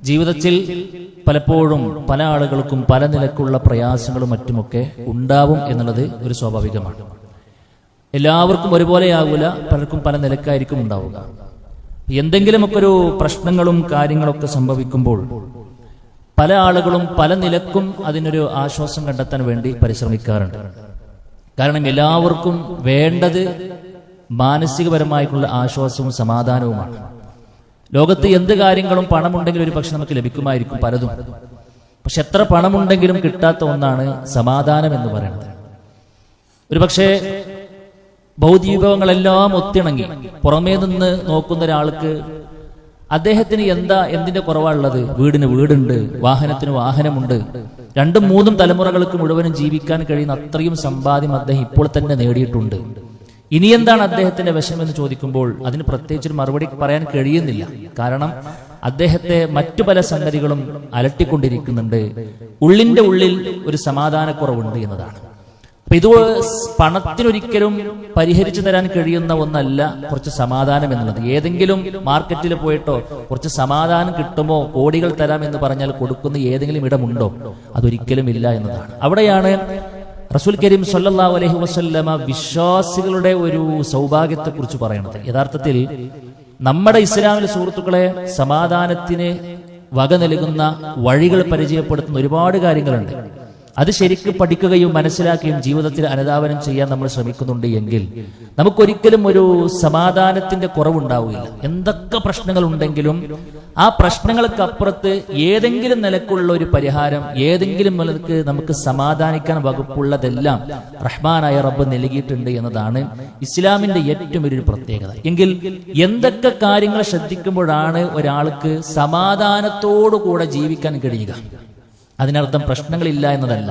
ജീവിതത്തിൽ പലപ്പോഴും പല ആളുകൾക്കും പല നിലക്കുള്ള പ്രയാസങ്ങളും മറ്റുമൊക്കെ ഉണ്ടാവും എന്നുള്ളത് ഒരു സ്വാഭാവികമാണ്. എല്ലാവർക്കും ഒരുപോലെയാവില്ല, പലർക്കും പല നിലക്കായിരിക്കും ഉണ്ടാവുക. എന്തെങ്കിലുമൊക്കെ ഒരു പ്രശ്നങ്ങളും കാര്യങ്ങളൊക്കെ സംഭവിക്കുമ്പോൾ പല ആളുകളും പല നിലക്കും അതിനൊരു ആശ്വാസം കണ്ടെത്താൻ വേണ്ടി പരിശ്രമിക്കാറുണ്ട്. കാരണം എല്ലാവർക്കും വേണ്ടത് മാനസികപരമായിട്ടുള്ള ആശ്വാസവും സമാധാനവുമാണ്. ലോകത്ത് എന്ത് കാര്യങ്ങളും പണമുണ്ടെങ്കിൽ ഒരു പക്ഷെ നമുക്ക് ലഭിക്കുമായിരിക്കും പലതും. പക്ഷെ എത്ര പണമുണ്ടെങ്കിലും കിട്ടാത്ത ഒന്നാണ് സമാധാനം എന്ന് പറയുന്നത്. ഒരു പക്ഷേ ഭൗതികങ്ങളെല്ലാം ഒത്തിണങ്ങി പുറമേ നിന്ന് നോക്കുന്ന ഒരാൾക്ക് അദ്ദേഹത്തിന് എന്തിന്റെ കുറവാണുള്ളത്? വീടിന് വീടുണ്ട്, വാഹനത്തിന് വാഹനമുണ്ട്, 2-3 തലമുറകൾക്ക് മുഴുവനും ജീവിക്കാൻ കഴിയുന്ന അത്രയും സമ്പാദ്യം അദ്ദേഹം ഇപ്പോൾ തന്നെ നേടിയിട്ടുണ്ട്. ഇനി എന്താണ് അദ്ദേഹത്തിന്റെ വിഷമം എന്ന് ചോദിക്കുമ്പോൾ അതിന് പ്രത്യേകിച്ചൊരു മറുപടി പറയാൻ കഴിയുന്നില്ല. കാരണം അദ്ദേഹത്തെ മറ്റു പല സംഗതികളും അലട്ടിക്കൊണ്ടിരിക്കുന്നുണ്ട്. ഉള്ളിന്റെ ഉള്ളിൽ ഒരു സമാധാനക്കുറവുണ്ട് എന്നതാണ്. അപ്പൊ ഇത് പണത്തിനൊരിക്കലും പരിഹരിച്ചു തരാൻ കഴിയുന്ന ഒന്നല്ല കുറച്ച് സമാധാനം എന്നുള്ളത്. ഏതെങ്കിലും മാർക്കറ്റിൽ പോയിട്ടോ കുറച്ച് സമാധാനം കിട്ടുമോ, കോടികൾ തരാം എന്ന് പറഞ്ഞാൽ കൊടുക്കുന്ന ഏതെങ്കിലും ഇടമുണ്ടോ? അതൊരിക്കലും ഇല്ല എന്നതാണ്. അവിടെയാണ് റസൂൽ കരീം സല്ലല്ലാഹു അലൈഹി വസല്ലമ വിശ്വാസികളുടെ ഒരു സൗഭാഗ്യത്തെ കുറിച്ച് പറയുന്നത്. യഥാർത്ഥത്തിൽ നമ്മുടെ ഇസ്ലാമിലെ സുഹൃത്തുക്കളെ സമാധാനത്തിന് വക നൽകുന്ന വഴികൾ പരിചയപ്പെടുത്തുന്ന ഒരുപാട് കാര്യങ്ങളുണ്ട്. അത് ശരിക്കും പഠിക്കുകയും മനസ്സിലാക്കുകയും ജീവിതത്തിൽ അനുധാവനം ചെയ്യാൻ നമ്മൾ ശ്രമിക്കുന്നുണ്ട് എങ്കിൽ നമുക്കൊരിക്കലും ഒരു സമാധാനത്തിന്റെ കുറവുണ്ടാവുകയില്ല. എന്തൊക്കെ പ്രശ്നങ്ങൾ ഉണ്ടെങ്കിലും ആ പ്രശ്നങ്ങൾക്ക് അപ്പുറത്ത് ഏതെങ്കിലും നിലക്കുള്ള ഒരു പരിഹാരം, ഏതെങ്കിലും നിലക്ക് നമുക്ക് സമാധാനിക്കാൻ വകുപ്പുള്ളതെല്ലാം റഹ്മാനായ റബ്ബ് നൽകിയിട്ടുണ്ട് എന്നതാണ് ഇസ്ലാമിന്റെ ഏറ്റവും വലിയൊരു പ്രത്യേകത. എങ്കിൽ എന്തൊക്കെ കാര്യങ്ങൾ ശ്രദ്ധിക്കുമ്പോഴാണ് ഒരാൾക്ക് സമാധാനത്തോടുകൂടെ ജീവിക്കാൻ കഴിയുക? അതിനർത്ഥം പ്രശ്നങ്ങളില്ല എന്നതല്ല,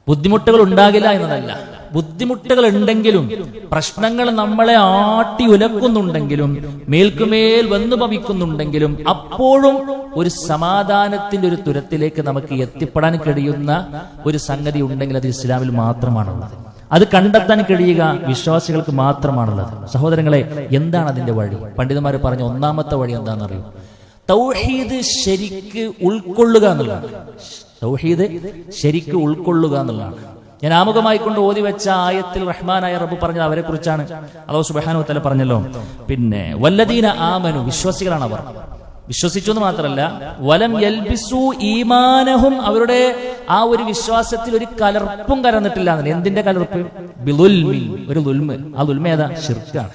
ബുദ്ധിമുട്ടുകൾ ഉണ്ടാകില്ല എന്നതല്ല. ബുദ്ധിമുട്ടുകൾ ഉണ്ടെങ്കിലും പ്രശ്നങ്ങൾ നമ്മളെ ആട്ടി ഉലക്കുന്നുണ്ടെങ്കിലും മേൽക്കുമേൽ വന്നു ഭവിക്കുന്നുണ്ടെങ്കിലും അപ്പോഴും ഒരു സമാധാനത്തിന്റെ ഒരു തുരത്തിലേക്ക് നമുക്ക് എത്തിപ്പെടാൻ കഴിയുന്ന ഒരു സംഗതി ഉണ്ടെങ്കിൽ അത് ഇസ്ലാമിൽ മാത്രമാണുള്ളത്. അത് കണ്ടെത്താൻ കഴിയുക വിശ്വാസികൾക്ക് മാത്രമാണുള്ളത്. സഹോദരങ്ങളെ, എന്താണ് അതിന്റെ വഴി? പണ്ഡിതന്മാർ പറഞ്ഞ ഒന്നാമത്തെ വഴി എന്താണെന്നറിയോ? തൗഹീദ് ശരിക്ക് ഉൾക്കൊള്ളുക എന്നുള്ളതാണ്. തൗഹീദ് ശരിക്ക് ഉൾക്കൊള്ളുക എന്നുള്ളതാണ്. ഞാൻ ആമുഖമായിക്കൊണ്ട് ഓതി വെച്ച ആയത്തിൽ റഹ്മാനായ റബ്ബ് പറഞ്ഞത് അവരെ കുറിച്ചാണ്. അല്ലാഹു സുബ്ഹാനഹു വ തആല പറഞ്ഞല്ലോ, പിന്നെ വല്ലദീന ആമനു, വിശ്വാസികളാണ് അവർ. വിശ്വസിച്ചു എന്ന് മാത്രമല്ല, വലം യൽബിസു ഈമാനഹും, അവരുടെ ആ ഒരു വിശ്വാസത്തിൽ ഒരു കലർപ്പും കലർന്നിട്ടില്ല. എന്തിന്റെ കലർപ്പ്? ബിളുൽമിൻ, ഒരു ലുൽമ്. ആ ലുൽമ ഏതാ? ശിർക്കാണ്.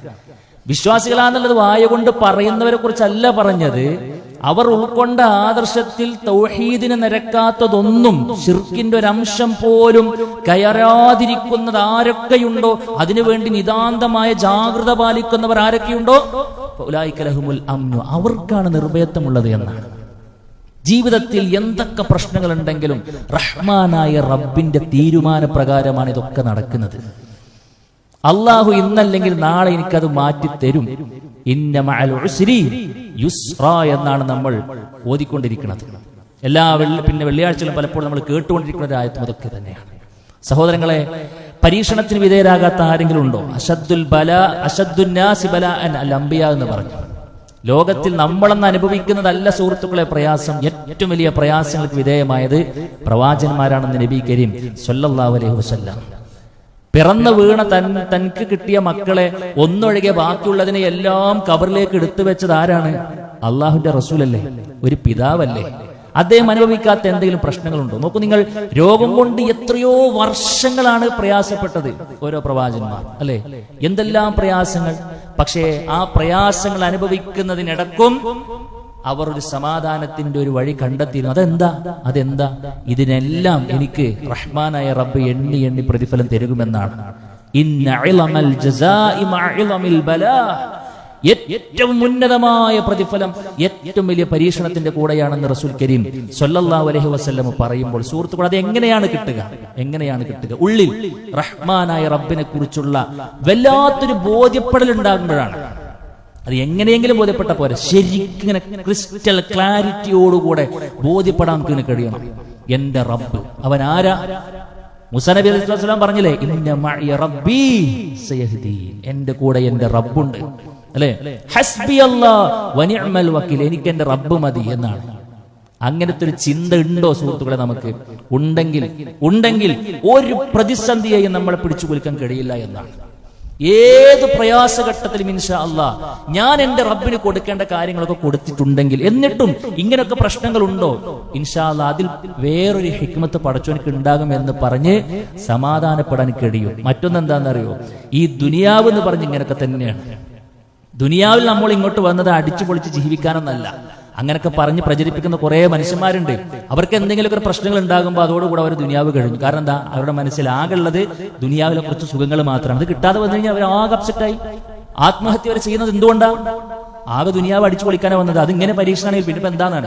വിശ്വാസികളാണെന്നുള്ളത് വായ കൊണ്ട് പറയുന്നവരെ കുറിച്ചല്ല പറഞ്ഞത്. അവർ ഉൾക്കൊണ്ട ആദർശത്തിൽ തൗഹീദിനെ നിരക്കാത്തതൊന്നും, ശിർക്കിന്റെ ഒരു അംശം പോലും കയറാതിരിക്കുന്നത് ആരൊക്കെയുണ്ടോ, അതിനുവേണ്ടി നിതാന്തമായ ജാഗ്രത പാലിക്കുന്നവർ ആരൊക്കെയുണ്ടോ, ഉലൈക ലഹുമുൽ അംനു, അവർക്കാണ് നിർഭയത്വമുള്ളത് എന്നാണ്. ജീവിതത്തിൽ എന്തൊക്കെ പ്രശ്നങ്ങൾ ഉണ്ടെങ്കിലും റഹ്മാനായ റബ്ബിന്റെ തീരുമാനപ്രകാരമാണ് ഇതൊക്കെ നടക്കുന്നത്. അള്ളാഹു ഇന്നല്ലെങ്കിൽ നാളെ എനിക്കത് മാറ്റിത്തരും. ഇന്ന മഅൽ ഉസ്രി യുസ്റാ എന്നാണ് നമ്മൾ ഓതിക്കൊണ്ടിരിക്കുന്നത്. എല്ലാ വെള്ളിയാഴ്ചകളും പലപ്പോഴും നമ്മൾ കേട്ടുകൊണ്ടിരിക്കുന്ന ഒരു ആയത്തും അതൊക്കെ തന്നെയാണ്. സഹോദരങ്ങളെ, പരീക്ഷണത്തിന് വിധേയരാകാത്ത ആരെങ്കിലും ഉണ്ടോ? അശദ്ദുന്നാസി ബലാഅൻ അൽ അംബിയാ എന്ന് പറഞ്ഞു. ലോകത്തിൽ നമ്മളെന്ന് അനുഭവിക്കുന്നതല്ല സുഹൃത്തുക്കളെ പ്രയാസം. ഏറ്റവും വലിയ പ്രയാസങ്ങൾക്ക് വിധേയമായത് പ്രവാചകന്മാരാണെന്ന് നബി കരീം സല്ലല്ലാഹു അലൈഹി വസല്ലം. പിറന്നു വീണ തനിക്ക് കിട്ടിയ മക്കളെ ഒന്നൊഴികെ ബാക്കിയുള്ളതിനെ എല്ലാം കബറിലേക്ക് എടുത്തു വെച്ചത് ആരാണ്? അള്ളാഹുവിന്റെ റസൂലല്ലേ, ഒരു പിതാവല്ലേ. അദ്ദേഹം അനുഭവിക്കാത്ത എന്തെങ്കിലും പ്രശ്നങ്ങളുണ്ടോ? നോക്കൂ നിങ്ങൾ, രോഗം കൊണ്ട് എത്രയോ വർഷങ്ങളാണ് പ്രയാസപ്പെട്ടത് ഓരോ പ്രവാചകന്മാർ, അല്ലെ? എന്തെല്ലാം പ്രയാസങ്ങൾ. പക്ഷേ ആ പ്രയാസങ്ങൾ അനുഭവിക്കുന്നതിനിടക്കും അവർ ഒരു സമാധാനത്തിന്റെ ഒരു വഴി കണ്ടെത്തിയിരുന്നു. അതെന്താ? ഇതിനെല്ലാം എനിക്ക് റഹ്മാനായ റബ്ബ് എണ്ണി എണ്ണി പ്രതിഫലം തരുമെന്നാണ്. ഏറ്റവും ഉന്നതമായ പ്രതിഫലം ഏറ്റവും വലിയ പരീക്ഷണത്തിന്റെ കൂടെയാണെന്ന് റസൂൽ കരീം സല്ലല്ലാഹു അലൈഹി വസല്ലം പറയുമ്പോൾ സുഹൃത്തുക്കൾ, അത് എങ്ങനെയാണ് കിട്ടുക? ഉള്ളിൽ റഹ്മാനായ റബ്ബിനെ കുറിച്ചുള്ള വല്ലാത്തൊരു ബോധ്യപ്പെടൽ ഉണ്ടാകുമ്പോഴാണ്. അത് എങ്ങനെയെങ്കിലും ബോധ്യപ്പെട്ട പോലെ ശരിക്കും ഇങ്ങനെ ക്രിസ്റ്റൽ ക്ലാരിറ്റിയോടുകൂടെ ബോധ്യപ്പെടാൻ നമുക്ക് കഴിയണം. എന്റെ റബ്ബ് അവൻ ആരാ? മൂസാ നബി അലൈഹി സ്വലാം പറഞ്ഞില്ലേ, ഇന്ന മഅയ റബ്ബി സയഹ്ദീൻ, എന്റെ കൂടെ എന്റെ റബ്ബുണ്ട്, അല്ലെ? ഹസ്ബി അല്ലാഹ് വനിഅമൽ വക്കീൽ, എനിക്ക് എന്റെ റബ്ബ് മതി എന്നാണ്. അങ്ങനത്തെ ഒരു ചിന്ത ഉണ്ടോ സുഹൃത്തുക്കളെ നമുക്ക്? ഉണ്ടെങ്കിൽ ഒരു പ്രതിസന്ധിയെയും നമ്മളെ പിടിച്ചു കുലുക്കാൻ കഴിയില്ല എന്നാണ്. ഏത് പ്രയാസഘട്ടത്തിലും ഇൻഷാ അല്ലാഹ് ഞാൻ എന്റെ റബ്ബിന് കൊടുക്കേണ്ട കാര്യങ്ങളൊക്കെ കൊടുത്തിട്ടുണ്ടെങ്കിൽ, എന്നിട്ടും ഇങ്ങനെയൊക്കെ പ്രശ്നങ്ങൾ ഉണ്ടോ, ഇൻഷാ അല്ലാഹ് അതിൽ വേറൊരു ഹിക്മത്ത് പടച്ചോനിക്ക് ഉണ്ടാകും എന്ന് പറഞ്ഞ് സമാധാനപ്പെടാൻ കഴിയും. മറ്റൊന്നെന്താണെന്നറിയോ, ഈ ദുനിയാവ് എന്ന് പറഞ്ഞ് ഇങ്ങനെയൊക്കെ തന്നെയാണ്. ദുനിയാവിൽ നമ്മൾ ഇങ്ങോട്ട് വന്നത് അടിച്ചു പൊളിച്ച് ജീവിക്കാനൊന്നല്ല. അങ്ങനെയൊക്കെ പറഞ്ഞ് പ്രചരിപ്പിക്കുന്ന കുറെ മനുഷ്യന്മാരുണ്ട്. അവർക്ക് എന്തെങ്കിലുമൊക്കെ പ്രശ്നങ്ങൾ ഉണ്ടാകുമ്പോൾ അതോടുകൂടെ അവർ ദുനിയാവ് കഴിഞ്ഞു. കാരണം എന്താ, അവരുടെ മനസ്സിൽ ആകെയുള്ളത് ദുനിയാവിലെ കുറച്ച് സുഖങ്ങൾ മാത്രമാണ്. അത് കിട്ടാതെ വന്നു കഴിഞ്ഞാൽ അവർ ആകെ അപ്സെറ്റായി ആത്മഹത്യ വരെ ചെയ്യുന്നത് എന്തുകൊണ്ടാണ്? ആകെ ദുനിയാവ് അടിച്ചു പൊളിക്കാനാണ് വന്നത്. അതിങ്ങനെ പരീക്ഷണമാണെങ്കിൽ പിന്നെ എന്താണ്?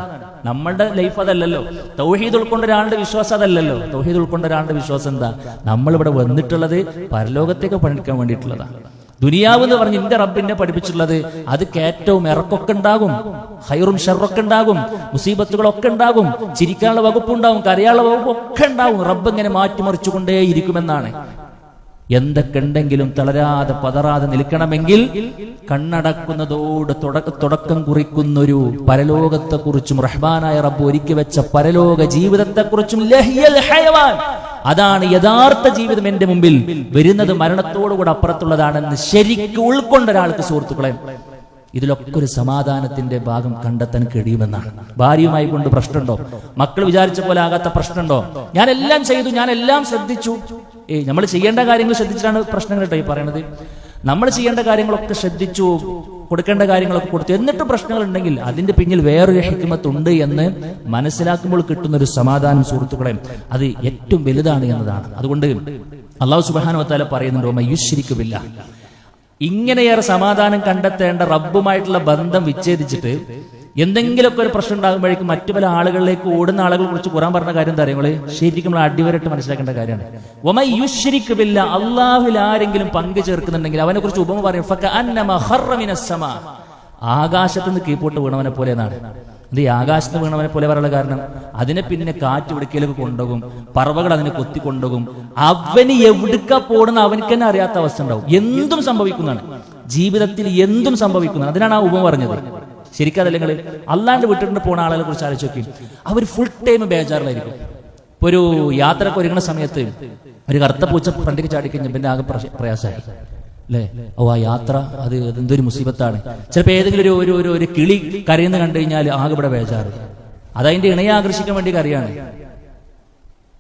നമ്മളുടെ ലൈഫ് അതല്ലല്ലോ. തൗഹീദ് ഉൾക്കൊണ്ട ഒരാളുടെ വിശ്വാസം അതല്ലല്ലോ. തൗഹീദ് ഉൾക്കൊണ്ട ഒരാളുടെ വിശ്വാസം എന്താ? നമ്മളിവിടെ വന്നിട്ടുള്ളത് പരലോകത്തേക്ക് പണിക്കാൻ വേണ്ടിയിട്ടുള്ളതാണ്. ദുനിയാവ് എന്ന് പറഞ്ഞ് എന്റെ റബ്ബിനെ പഠിപ്പിച്ചിട്ടുള്ളത് അത് കയറ്റവും ഇറക്കൊക്കെ ഉണ്ടാകും, ഹൈറും ഷർറൊക്കെ ഉണ്ടാകും, മുസീബത്തുകളൊക്കെ ഉണ്ടാകും, ചിരിക്കാനുള്ള വകുപ്പുണ്ടാവും, കരയാനുള്ള വകുപ്പൊക്കെ ഉണ്ടാവും. റബ്ബ് ഇങ്ങനെ മാറ്റിമറിച്ചുകൊണ്ടേ ഇരിക്കുമെന്നാണ്. എന്തൊക്കെ ഉണ്ടെങ്കിലും തളരാതെ പതറാതെ നിൽക്കണമെങ്കിൽ കണ്ണടക്കുന്നതോട് തുടക്കം കുറിക്കുന്നൊരു പരലോകത്തെക്കുറിച്ചും റഹ്മാനായ റബ്ബ് ഒരുക്കി വെച്ച പരലോക ജീവിതത്തെക്കുറിച്ചും അതാണ് യഥാർത്ഥ ജീവിതം. എന്റെ മുമ്പിൽ വരുന്നത് മരണത്തോടുകൂടെ അപ്പുറത്തുള്ളതാണെന്ന് ശരിക്കും ഉൾക്കൊണ്ട ഒരാൾക്ക് സുഹൃത്തുക്കളെ ഇതിലൊക്കെ ഒരു സമാധാനത്തിന്റെ ഭാഗം കണ്ടെത്താൻ കഴിയുമെന്നാണ്. ഭാര്യയുമായി കൊണ്ട് പ്രശ്നമുണ്ടോ? മക്കൾ വിചാരിച്ച പോലെ ആകാത്ത പ്രശ്നമുണ്ടോ? ഞാൻ എല്ലാം ചെയ്തു, ഞാൻ എല്ലാം ശ്രദ്ധിച്ചു. നമ്മൾ ചെയ്യേണ്ട കാര്യങ്ങൾ ശ്രദ്ധിച്ചിട്ടാണ് പ്രശ്നങ്ങൾ കേട്ടോ ഈ പറയണത്. നമ്മൾ ചെയ്യേണ്ട കാര്യങ്ങളൊക്കെ ശ്രദ്ധിച്ചു, കൊടുക്കേണ്ട കാര്യങ്ങളൊക്കെ കൊടുത്തു, എന്നിട്ട് പ്രശ്നങ്ങൾ ഉണ്ടെങ്കിൽ അതിന്റെ പിന്നിൽ വേറൊരു ഹിക്മത്ത് ഉണ്ട് എന്ന് മനസ്സിലാക്കുമ്പോൾ കിട്ടുന്ന ഒരു സമാധാനം സുഹൃത്തുക്കളെ അത് ഏറ്റവും വലുതാണ് എന്നതാണ്. അതുകൊണ്ട് അല്ലാഹു സുബ്ഹാനഹു വ തആല പറയുന്നുണ്ട്, വമയുശ്രികു ബില്ലാഹ്, ഇങ്ങനെയേറെ സമാധാനം കണ്ടെത്തേണ്ട റബ്ബുമായിട്ടുള്ള ബന്ധം വിച്ഛേദിച്ചിട്ട് എന്തെങ്കിലുമൊക്കെ ഒരു പ്രശ്നം ഉണ്ടാകുമ്പോഴേക്കും മറ്റു പല ആളുകളിലേക്ക് ഓടുന്ന ആളുകളെ കുറിച്ച് ഖുർആൻ പറഞ്ഞ കാര്യം എന്താ അറിയുമ്പോൾ ശരിക്കും നമ്മൾ അടിവരട്ട് മനസ്സിലാക്കേണ്ട കാര്യമാണ്. വമയുശ്രികു ബില്ലാഹ്, അല്ലാഹുവിൽ ആരെങ്കിലും പങ്കു ചേർക്കുന്നുണ്ടെങ്കിൽ അവനെ കുറിച്ച് ഉപമ പറയും, ഫകഅന്നമാ ഖറ മിനസ് സമാ, ആകാശത്ത് നിന്ന് കീഴ്പോട്ട് വീണവനെ പോലെ എന്നാണ്. ഇത് ആകാശത്ത് വീണവനെ പോലെ പറയാനുള്ള കാരണം അതിനെ പിന്നെ കാറ്റ് പിടിക്കലൊക്കെ കൊണ്ടുപോകും, പറവകൾ അതിനെ കൊത്തിക്കൊണ്ടുപോകും. അവന് എവിടുക്ക പോടുന്ന അവനക്ക് തന്നെ അറിയാത്ത അവസ്ഥ ഉണ്ടാവും. എന്തും സംഭവിക്കുന്നതാണ് ജീവിതത്തിൽ, എന്തും സംഭവിക്കുന്നതാണ്. അതിനാണ് ആ ഉപമ പറഞ്ഞത്. ശരിക്കും അതല്ലെങ്കിൽ അല്ലാണ്ട് വിട്ടിട്ട് പോണ ആളുകളെ കുറിച്ച് ആലോചിച്ച് നോക്കി, അവർ ഫുൾ ടൈം ബേജാറിലായിരിക്കും. ഇപ്പൊ ഒരു യാത്രക്ക് ഒരുങ്ങുന്ന സമയത്ത് ഒരു കറുത്ത പൂച്ച ഫ്രണ്ടിക്ക് ചാടിക്കഴിഞ്ഞാൽ പിന്നെ ആകെ പ്രയാസമായി അല്ലേ? ഓ ആ യാത്ര അത് എന്തൊരു മുസീബത്താണ്. ചിലപ്പോൾ ഏതെങ്കിലും ഒരു കിളി കരയുന്ന കണ്ടു കഴിഞ്ഞാൽ ആകെ ഇവിടെ ബേജാറ്. അതതിന്റെ ഇണയെ ആകർഷിക്കാൻ വേണ്ടി കരയാണ്.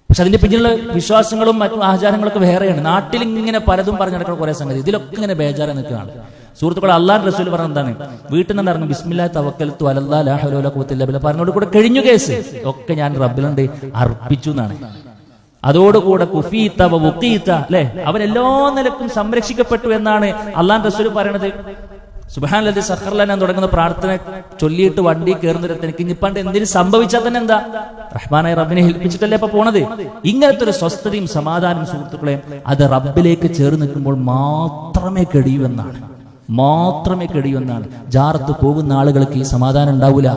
പക്ഷെ അതിന്റെ പിന്നിലുള്ള വിശ്വാസങ്ങളും മറ്റു ആചാരങ്ങളൊക്കെ വേറെയാണ്. നാട്ടിൽ ഇങ്ങനെ പലതും പറഞ്ഞു നടക്കുന്ന കുറെ സംഗതി, ഇതിലൊക്കെ ഇങ്ങനെ ബേജാറ് നിൽക്കുകയാണ് സുഹൃത്തുക്കളെ. അല്ലാഹു റസൂൽ പറഞ്ഞ എന്താണ്? വീട്ടിൽ നിന്ന് ഇറങ്ങും, ബിസ്മില്ലാഹി തവക്കൽതു അലല്ലാഹി ലാ ഹൗല വലാ ഖുവത ഇല്ലാ ബില്ലാഹ് പറഞ്ഞോട് കൂടെ കഴിഞ്ഞു കേസ് ഒക്കെ ഞാൻ റബ്ബിലുണ്ട് അർപ്പിച്ചു എന്നാണ്. അതോടുകൂടെ കുഫീത വ വുഖീത, അല്ലെ, അവൻ എല്ലാ നിലക്കും സംരക്ഷിക്കപ്പെട്ടു എന്നാണ് അല്ലാഹു റസൂൽ പറയണത്. സുബ്ഹാനല്ലദി സഖറ ലനാ തുടങ്ങുന്ന പ്രാർത്ഥന ചൊല്ലിയിട്ട് വണ്ടി കയറുന്നിടത്ത് എനിക്ക് ഇനിപ്പണ്ട് എന്തിനു സംഭവിച്ചാൽ തന്നെ എന്താ, റഹ്മാനായ റബ്ബിനെ ഏൽപ്പിച്ചിട്ടല്ലേ ഇപ്പൊ പോണത്. ഇങ്ങനത്തെ ഒരു സ്വസ്ഥതയും സമാധാനം സുഹൃത്തുക്കളെ അത് റബ്ബിലേക്ക് ചേർന്ന് നിൽക്കുമ്പോൾ മാത്രമേ കഴിയുമെന്നാണ്. ജാറത്ത് പോകുന്ന ആളുകൾക്ക് ഈ സമാധാനം ഉണ്ടാവൂല,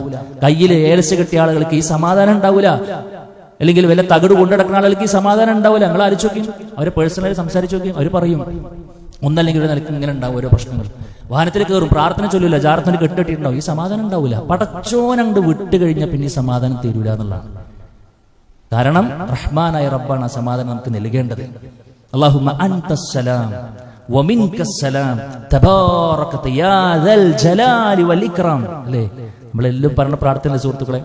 കയ്യിൽ ഏലസ് കെട്ടിയ ആളുകൾക്ക് ഈ സമാധാനം ഉണ്ടാവൂല, അല്ലെങ്കിൽ വല്ല തകട് കൊണ്ടുനടക്കുന്ന ആളുകൾക്ക് ഈ സമാധാനം ഉണ്ടാവില്ല. നിങ്ങൾ ആലോചിച്ച് നോക്കി, അവരെ പേഴ്സണലി സംസാരിച്ച് നോക്കി, അവർ പറയും ഒന്നല്ലെങ്കിൽ ഒരു നിലക്ക് ഇങ്ങനെ ഉണ്ടാവും ഓരോ പ്രശ്നങ്ങൾ. വാഹനത്തിൽ കയറും, പ്രാർത്ഥന ചൊല്ലില്ല, ജാറത്തിന് കെട്ടിട്ടുണ്ടാവും, ഈ സമാധാനം ഉണ്ടാവില്ല. പടച്ചോനണ്ട് വിട്ട് കഴിഞ്ഞാൽ പിന്നെ ഈ സമാധാനം തീരൂല എന്നുള്ളതാണ്. കാരണം റഹ്മാനായ റബ്ബാണ് ആ സമാധാനം നമുക്ക് നൽകേണ്ടത്. അല്ലാഹുമ്മ അൻതസ്സലാം വമിൻകസ്സലാം തബാറകത യാ ദൽ ജലാലി വൽ ഇക്റാം, അല്ലേ? നമ്മളെല്ലാം പറഞ്ഞ പ്രാർത്ഥന സുഹൃത്തുക്കളെ.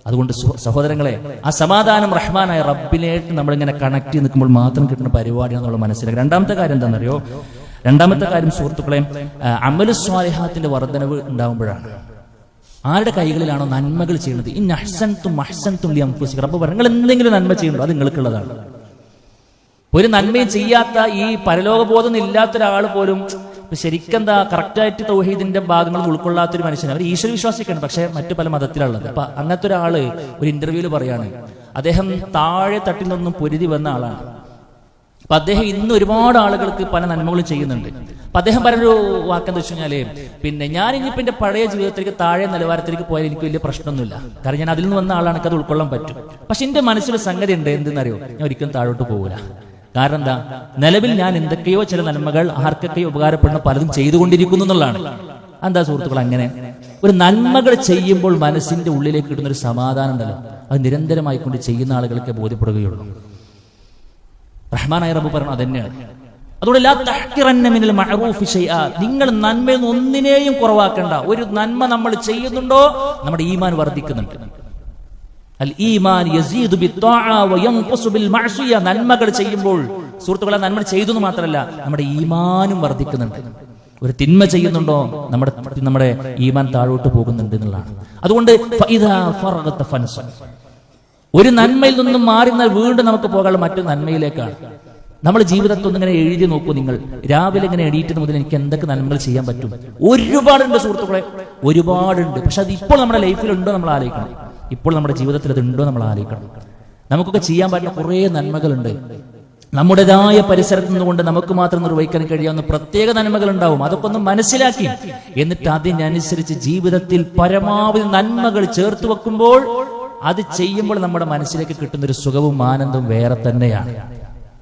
അതുകൊണ്ട് സഹോദരങ്ങളെ, ആ സമാധാനം റഹ്മാനായ റബ്ബിലേക്ക് നമ്മളിങ്ങനെ കണക്ട് ചെയ്ത് നിൽക്കുമ്പോൾ മാത്രം കിട്ടുന്ന പരിപാടിയാണെന്നുള്ള മനസ്സിലാക്കുക. രണ്ടാമത്തെ കാര്യം എന്താണെന്നറിയോ? രണ്ടാമത്തെ കാര്യം സുഹൃത്തുക്കളെ, അമലു സ്വാലിഹാത്തിന്റെ വർധനവ് ഉണ്ടാകുമ്പോഴാണ്. ആരുടെ കൈകളിലാണോ നന്മകൾ ചെയ്യുന്നത്, ഇൻ അഹ്സൻതും അഹ്സൻതും ലിഅൻഫുസിക്കും, റബ്ബ് പറഞ്ഞു നിങ്ങൾ എന്തെങ്കിലും നന്മ ചെയ്യുന്നുണ്ടോ അത് നിങ്ങൾക്കുള്ളതാണ്. ഒരു നന്മയും ചെയ്യാത്ത ഈ പരലോകബോധം ഇല്ലാത്ത ഒരാൾ പോലും ശരിക്കെന്താ കറക്റ്റായിട്ട് തൗഹീദിന്റെ ഭാഗങ്ങൾ ഉൾക്കൊള്ളാത്തൊരു മനുഷ്യൻ, അവർ ഈശ്വര വിശ്വാസിക്കാണ്, പക്ഷെ മറ്റു പല മതത്തിലുള്ളത്. അപ്പൊ അങ്ങനത്തെ ഒരാള് ഒരു ഇന്റർവ്യൂല് പറയാണ്, അദ്ദേഹം താഴെ തട്ടിൽ നിന്നും പൊരുതി വന്ന ആളാണ്. അപ്പൊ അദ്ദേഹം ഇന്ന് ഒരുപാട് ആളുകൾക്ക് പല നന്മകളും ചെയ്യുന്നുണ്ട്. അപ്പൊ അദ്ദേഹം പറഞ്ഞൊരു വാക്കെന്താ വെച്ച് കഴിഞ്ഞാല്, പിന്നെ ഞാൻ ഇനിയിപ്പോ എന്റെ പഴയ ജീവിതത്തിലേക്ക് താഴെ നിലവാരത്തിലേക്ക് പോയാൽ എനിക്ക് വലിയ പ്രശ്നമൊന്നുമില്ല, കാരണം ഞാൻ അതിൽ നിന്ന് വന്ന ആളാണ്, അത് ഉൾക്കൊള്ളാൻ പറ്റും. പക്ഷെ എന്റെ മനസ്സിലൊരു സംഗതി ഉണ്ട്, എന്തെന്നറിയോ? ഞാൻ ഒരിക്കലും താഴോട്ട് പോകൂല. കാരണം എന്താ, നിലവിൽ ഞാൻ എന്തൊക്കെയോ ചില നന്മകൾ ആർക്കൊക്കെയോ ഉപകാരപ്പെടുന്ന പലതും ചെയ്തുകൊണ്ടിരിക്കുന്നു എന്നുള്ളതാണ്. എന്താ സുഹൃത്തുക്കൾ, അങ്ങനെ ഒരു നന്മകൾ ചെയ്യുമ്പോൾ മനസ്സിന്റെ ഉള്ളിലേക്ക് ഇടുന്ന ഒരു സമാധാനം ഉണ്ടല്ലോ, അത് നിരന്തരമായി കൊണ്ട് ചെയ്യുന്ന ആളുകൾക്ക് ബോധ്യപ്പെടുകയുള്ളൂ. റഹ്മാനായ റബ്ബ് പറഞ്ഞു അതന്നെയാണ്. അതുകൊണ്ട് ലാ തഹ്കിറന്ന മിനൽ മഅറൂഫി ശൈആ, നിങ്ങൾ നന്മയിൽ നിന്ന് ഒന്നിനെയും കുറവാക്കണ്ട. ഒരു നന്മ നമ്മൾ ചെയ്യുന്നുണ്ടോ നമ്മുടെ ഈമാൻ വർദ്ധിക്കുന്നുണ്ട്. അൽ ഈമാൻ യസീദു ബിത്ത്വാഅ വയൻഖുസു ബിൽ മഅസിയ, നന്മകൾ ചെയ്യുമ്പോൾ സുഹൃത്തുക്കളെ നന്മ ചെയ്തു എന്ന് മാത്രമല്ല നമ്മുടെ ഈമാനും വർദ്ധിക്കുന്നുണ്ട്. ഒരു തിന്മ ചെയ്യുന്നുണ്ടോ നമ്മുടെ ഈമാൻ താഴോട്ട് പോകുന്നുണ്ട് എന്നുള്ളതാണ്. അതുകൊണ്ട് ഫഇദാ ഫറഗത ഫൻസ, ഒരു നന്മയിൽ നിന്നും മാറി വീണ്ടും നമുക്ക് പോകാനുള്ള മറ്റൊരു നന്മയിലേക്കാണ്. നമ്മൾ ജീവിതത്തിൽ ഒന്നിങ്ങനെ എഴുതി നോക്കൂ. നിങ്ങൾ രാവിലെ ഇങ്ങനെ എണീറ്റ് മുതൽ എനിക്ക് എന്തൊക്കെ നന്മകൾ ചെയ്യാൻ പറ്റും? ഒരുപാടുണ്ട് സുഹൃത്തുക്കളെ, ഒരുപാടുണ്ട്. പക്ഷെ അത് ഇപ്പോൾ നമ്മുടെ ലൈഫിലുണ്ടോ നമ്മൾ ആലോചിക്കണം. ഇപ്പോൾ നമ്മുടെ ജീവിതത്തിൽ അത് ഉണ്ടോ നമ്മൾ ആലോചിക്കണം. നമുക്കൊക്കെ ചെയ്യാൻ പറ്റുന്ന കുറേ നന്മകളുണ്ട്. നമ്മുടേതായ പരിസരത്ത് നിന്നുകൊണ്ട് നമുക്ക് മാത്രം നിർവഹിക്കാൻ കഴിയാവുന്ന പ്രത്യേക നന്മകൾ ഉണ്ടാവും. അതൊക്കെ ഒന്ന് മനസ്സിലാക്കി എന്നിട്ട് അതിനനുസരിച്ച് ജീവിതത്തിൽ പരമാവധി നന്മകൾ ചേർത്ത് വെക്കുമ്പോൾ അത് ചെയ്യുമ്പോൾ നമ്മുടെ മനസ്സിലേക്ക് കിട്ടുന്ന ഒരു സുഖവും ആനന്ദവും വേറെ തന്നെയാണ്.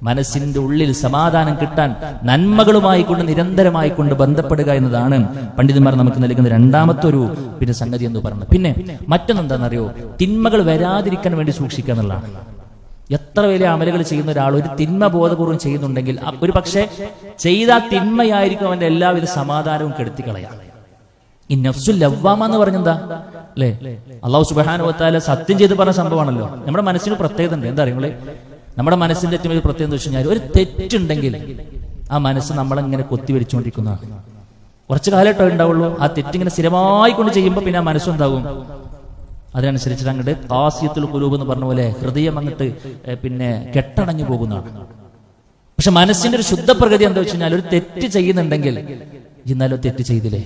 മനസ്സിന്റെ ഉള്ളിൽ സമാധാനം കിട്ടാൻ നന്മകളുമായി കൊണ്ട് നിരന്തരമായി കൊണ്ട് ബന്ധപ്പെടുക എന്നതാണ് പണ്ഡിതന്മാർ നമുക്ക് നൽകുന്ന രണ്ടാമത്തെ ഒരു സംഗതി എന്ന് പറയുന്നത്. പിന്നെ മറ്റൊന്നെന്താണെന്നറിയോ, തിന്മകൾ വരാതിരിക്കാൻ വേണ്ടി സൂക്ഷിക്കുക എന്നുള്ളതാണ്. എത്ര വലിയ അമലുകൾ ചെയ്യുന്ന ഒരാൾ ഒരു തിന്മ ബോധപൂർവ്വം ചെയ്യുന്നുണ്ടെങ്കിൽ ഒരു പക്ഷേ ചെയ്ത തിന്മയായിരിക്കും അവന്റെ എല്ലാവിധ സമാധാനവും കെടുത്തിക്കളയാം. ഈ നഫ്സുൽ ലവ്വാമ എന്ന് പറഞ്ഞെന്താ അല്ലേ? അല്ലാഹു സുബ്ഹാനഹു വ തആല സത്യം ചെയ്ത് പറഞ്ഞ സംഭവമാണല്ലോ. നമ്മുടെ മനസ്സിന് പ്രത്യേകത ഉണ്ട്. എന്താ അറിയുള്ളേ, നമ്മുടെ മനസ്സിന്റെ ഏറ്റവും വലിയ പ്രത്യേകത എന്ന് വെച്ച് കഴിഞ്ഞാൽ ഒരു തെറ്റുണ്ടെങ്കിൽ ആ മനസ്സ് നമ്മളെങ്ങനെ കൊത്തിവരിച്ചുകൊണ്ടിരിക്കുന്നതാണ്. കുറച്ചു കാലമായിട്ടേ ഉണ്ടാവുള്ളൂ. ആ തെറ്റിങ്ങനെ സ്ഥിരമായി കൊണ്ട് ചെയ്യുമ്പോൾ പിന്നെ ആ മനസ്സുണ്ടാവും. അതിനനുസരിച്ചിട്ട് അങ്ങോട്ട് ഖാസിയത്തുൽ ഖുലൂബ് എന്ന് പറഞ്ഞ പോലെ ഹൃദയം അങ്ങോട്ട് കെട്ടടഞ്ഞു പോകുന്നതാണ്. പക്ഷെ മനസ്സിന്റെ ഒരു ശുദ്ധ പ്രകൃതി എന്താ വെച്ച് കഴിഞ്ഞാൽ ഒരു തെറ്റ് ചെയ്യുന്നുണ്ടെങ്കിൽ ഇന്നാലോ തെറ്റ് ചെയ്തില്ലേ,